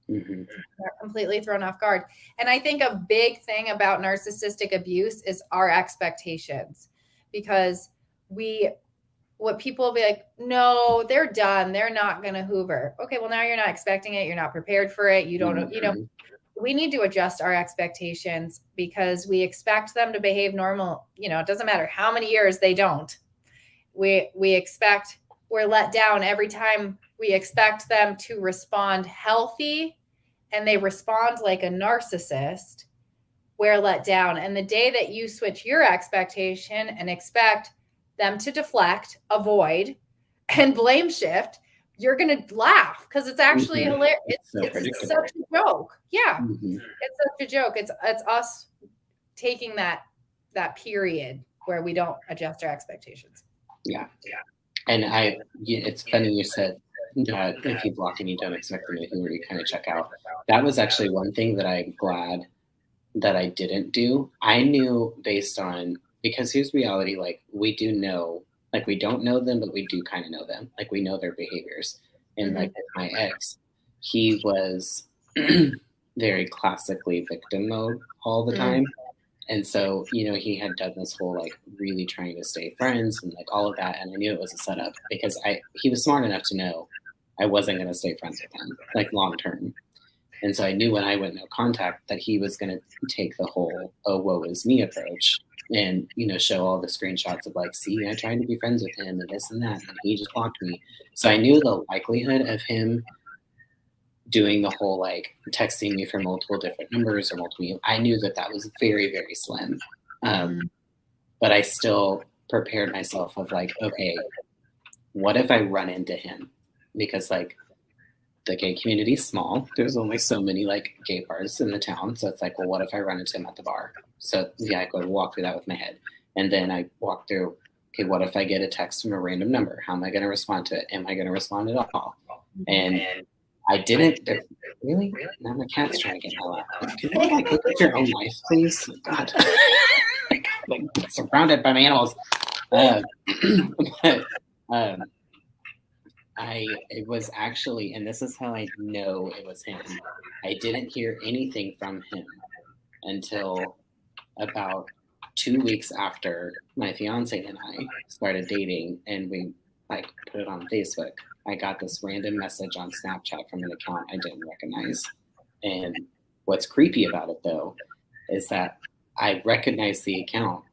Mm-hmm. Not completely thrown off guard. And I think a big thing about narcissistic abuse is our expectations, because what people will be like, no, they're done. They're not going to Hoover. Okay, well, now you're not expecting it. You're not prepared for it. You don't know, we need to adjust our expectations because we expect them to behave normal. It doesn't matter how many years they don't. We expect, we're let down every time. We expect them to respond healthy, and they respond like a narcissist. We're let down. And the day that you switch your expectation and expect them to deflect, avoid, and blame shift, you're going to laugh because it's actually hilarious. It's such a joke. Yeah. Mm-hmm. It's such a joke. It's us taking that period where we don't adjust our expectations. Yeah. And it's funny you said that if you block and you don't expect anything, where you kind of check out. That was actually one thing that I'm glad that I didn't do. I knew based on, because here's reality, like we do know, like we don't know them, but we do kind of know them. Like we know their behaviors. And like with my ex, he was very classically victim mode all the time. And so, he had done this whole like really trying to stay friends and like all of that. And I knew it was a setup because he was smart enough to know I wasn't going to stay friends with him like long term. And so I knew when I went no contact that he was going to take the whole, oh, woe is me approach and, show all the screenshots of like, see, I tried to be friends with him and this and that, and he just blocked me. So I knew the likelihood of him doing the whole like texting me from multiple different numbers or multiple, I knew that was very, very slim. But I still prepared myself of like, okay, what if I run into him? Because like the gay community is small. There's only so many like gay bars in the town. So it's like, well, what if I run into him at the bar? So yeah, I go walk through that with my head. And then I walk through, okay, what if I get a text from a random number? How am I going to respond to it? Am I going to respond at all? And I didn't. Really? Now my cat's trying to get my lap. Can you like look at your own life, please? God. Like surrounded by animals. It was actually, and this is how I know it was him. I didn't hear anything from him until about 2 weeks after my fiance and I started dating, and we like put it on Facebook. I got this random message on Snapchat from an account I didn't recognize. And what's creepy about it though, is that I recognized the account.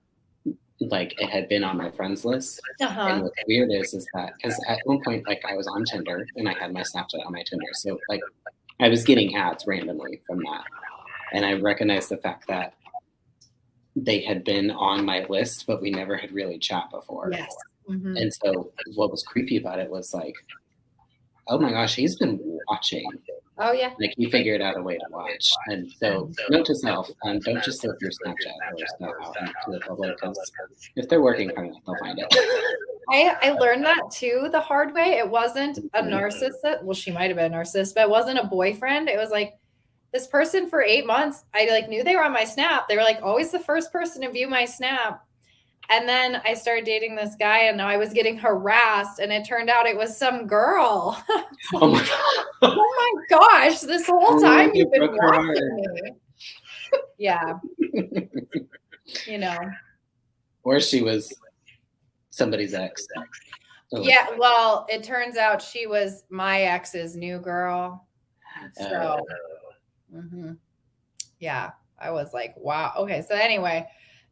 Like it had been on my friends list. And what's weird is that, because at one point, like I was on Tinder and I had my Snapchat on my Tinder. So like I was getting ads randomly from that. And I recognized the fact that they had been on my list, but we never had really chat before. Yes. Mhm. And so what was creepy about it was like, oh my gosh, he's been watching. Oh yeah. Like he figured out a way to watch. And so note to self, don't just slip your Snapchat or stuff out into the public, because if they're working hard enough, they'll find it. I learned that too the hard way. It wasn't a narcissist. Well, she might have been a narcissist, but it wasn't a boyfriend. It was like this person for 8 months. I like knew they were on my Snap. They were like always the first person to view my Snap. And then I started dating this guy, and now I was getting harassed, and it turned out it was some girl. Oh my oh my gosh, this whole time you've been watching me. Yeah. You know. Or she was somebody's ex. Yeah, well, it turns out she was my ex's new girl. So, yeah, I was like, wow. Okay, so anyway,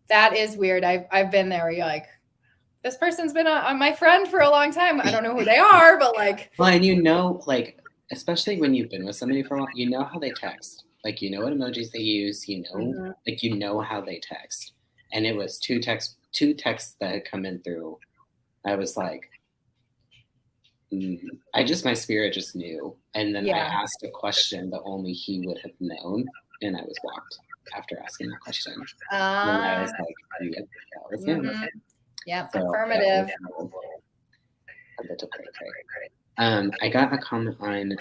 that is weird. I've been there where you're like, this person's been on my friend for a long time. I don't know who they are, but like. Well, and you know, like, especially when you've been with somebody for a while, you know how they text. Like, you know what emojis they use, you know, like, you know how they text. And it was two texts that had come in through. I was like, my spirit just knew. And then I asked a question that only he would have known. And I was blocked after asking the question. And I was like, yeah, that was him. Yeah, so, affirmative. I got a comment on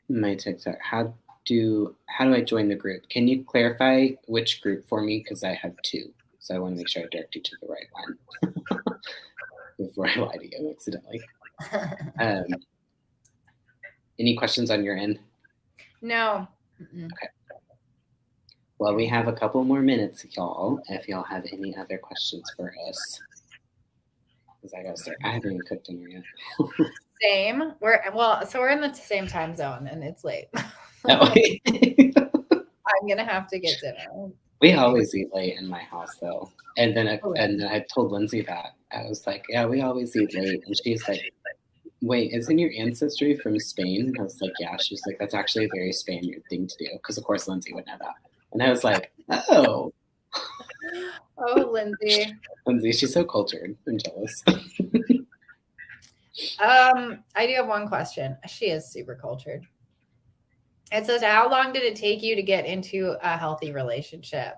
my TikTok. How do I join the group? Can you clarify which group for me? Because I have two. So I want to make sure I direct you to the right one before I lie to you accidentally. Any questions on your end? No. Okay. Well, we have a couple more minutes, y'all. If y'all have any other questions for us. Because I gotta start. I haven't even cooked dinner yet. Same. We're in the same time zone, and it's late. I'm gonna have to get dinner. We always eat late in my house, though. And then I told Lindsay that. I was like, yeah, we always eat late. And she's like, wait, isn't your ancestry from Spain? I was like, yeah. She's like, that's actually a very Spaniard thing to do. Because, of course, Lindsay would know that. And I was like, oh. Oh, Lindsay. Lindsay, she's so cultured. I'm jealous. I do have one question. She is super cultured. It says, how long did it take you to get into a healthy relationship?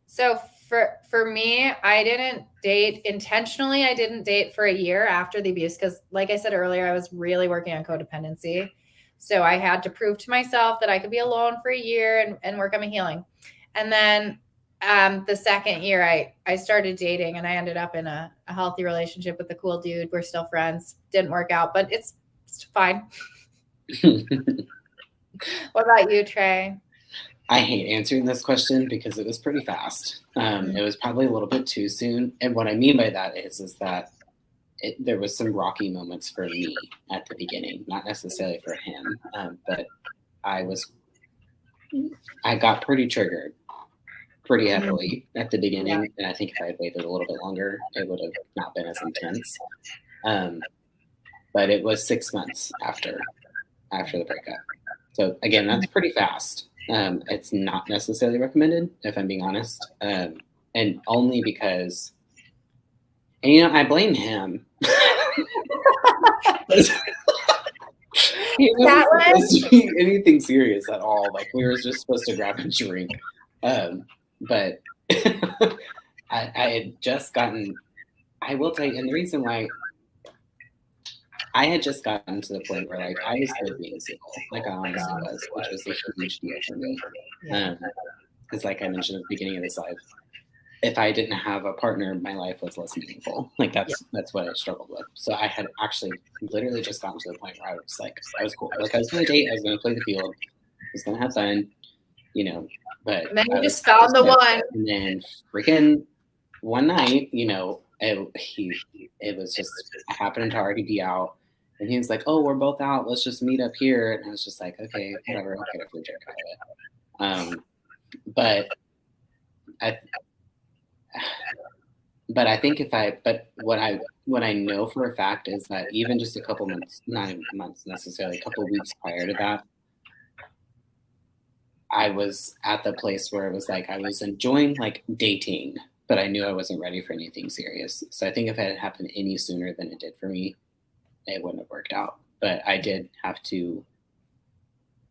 So for me, I didn't date intentionally. I didn't date for a year after the abuse because, like I said earlier, I was really working on codependency. So I had to prove to myself that I could be alone for a year and work on my healing. And then the second year, I started dating, and I ended up in a healthy relationship with a cool dude. We're still friends. Didn't work out, but it's fine. What about you, Trey? I hate answering this question because it was pretty fast. It was probably a little bit too soon. And what I mean by that is that there was some rocky moments for me at the beginning, not necessarily for him, but I got pretty triggered pretty heavily at the beginning. Yeah. And I think if I had waited a little bit longer, it would have not been as intense. But it was 6 months after the breakup. So again, that's pretty fast. It's not necessarily recommended, if I'm being honest. And only because, and, I blame him. He wasn't supposed to be anything serious at all. Like, we were just supposed to grab a drink. But I had just gotten, I will tell you, and the reason why I had just gotten to the point where, like, I was good being single, like I honestly was, which was a huge deal for me. Because, like I mentioned at the beginning of this life, if I didn't have a partner, my life was less meaningful. Like, that's what I struggled with. So I had actually literally just gotten to the point where I was like, I was cool. Like, I was going to date, I was going to play the field, I was going to have fun, you know. But and then you just found the one. And then freaking one night, you know, it was just happening to already be out. And he was like, oh, we're both out. Let's just meet up here. And I was just like, okay, whatever. I'll get a free drink out of it. But I think what I know for a fact is that even just a couple months, not even months necessarily, a couple of weeks prior to that, I was at the place where it was like I was enjoying like dating but I knew I wasn't ready for anything serious. So I think if it had happened any sooner than it did for me, it wouldn't have worked out. But I did have to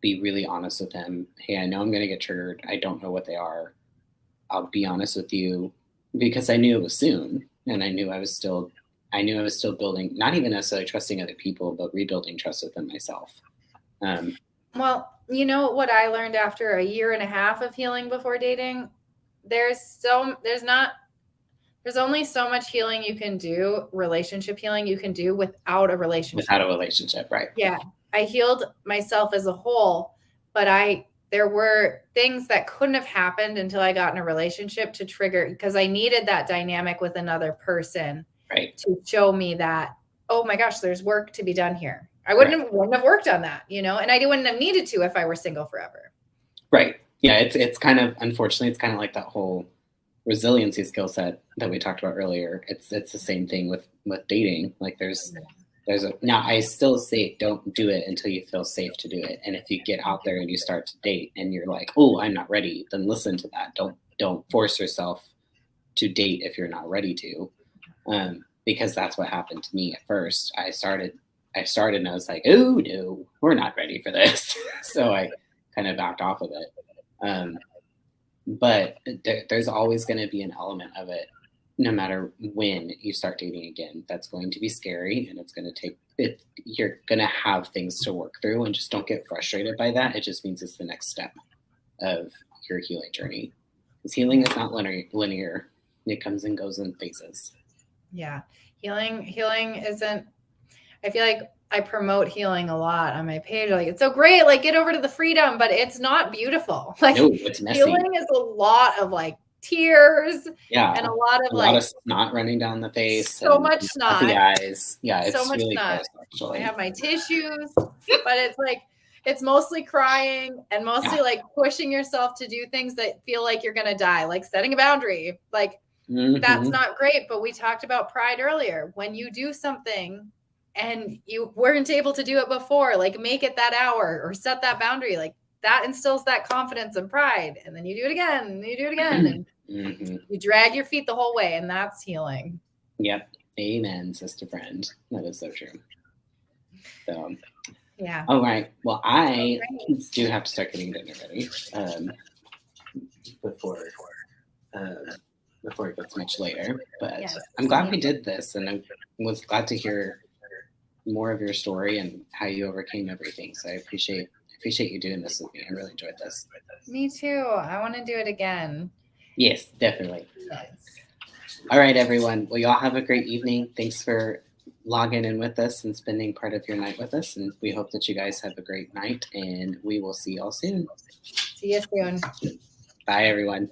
be really honest with him. Hey, I know I'm going to get triggered. I don't know what they are. I'll be honest with you, because I knew it was soon, and I knew I was still building, not even necessarily trusting other people, but rebuilding trust within myself. Well, you know what I learned after a year and a half of healing before dating? There's only so much healing you can do, relationship healing you can do without a relationship. Without a relationship, right? Yeah. I healed myself as a whole, but there were things that couldn't have happened until I got in a relationship to trigger, because I needed that dynamic with another person, right, to show me that, oh my gosh, there's work to be done here. I wouldn't have worked on that, and I wouldn't have needed to if I were single forever. Right. Yeah. It's kind of, unfortunately, it's kind of like that whole resiliency skill set that we talked about earlier. It's the same thing with dating. Like now I still say don't do it until you feel safe to do it. And if you get out there and you start to date and you're like, oh, I'm not ready, then listen to that. Don't force yourself to date if you're not ready to. Because that's what happened to me at first. I started and I was like, oh no, we're not ready for this. So I kind of backed off of it. But there's always going to be an element of it, no matter when you start dating again, that's going to be scary, and it's going to take it. You're going to have things to work through, and just don't get frustrated by that. It just means it's the next step of your healing journey. Because healing is not linear. It comes and goes in phases. Yeah. Healing isn't, I feel like I promote healing a lot on my page. Like, it's so great, like, get over to the freedom, but it's not beautiful. Like, no, it's messy. Healing is a lot of like tears, and a lot of snot running down the face, so much snot, the eyes. Yeah, it's so much really snot. gross, actually. I have my tissues, but it's mostly crying and mostly like pushing yourself to do things that feel like you're gonna die, like setting a boundary. Like, that's not great. But we talked about pride earlier. When you do something and you weren't able to do it before, like, make it that hour or set that boundary, like, that instills that confidence and pride. And then you do it again, and you do it again, and you drag your feet the whole way, and that's healing. Yep. Amen, sister friend. That is so true. So, yeah. All right. Well, I do have to start getting dinner ready before it gets much later. But yes, I'm glad we did this, and I was glad to hear more of your story and how you overcame everything. So I appreciate you doing this with me. I really enjoyed this. Me too. I want to do it again. Yes, definitely. Yes. All right, everyone. Well, y'all have a great evening. Thanks for logging in with us and spending part of your night with us. And we hope that you guys have a great night, and we will see y'all soon. See you soon. Bye, everyone.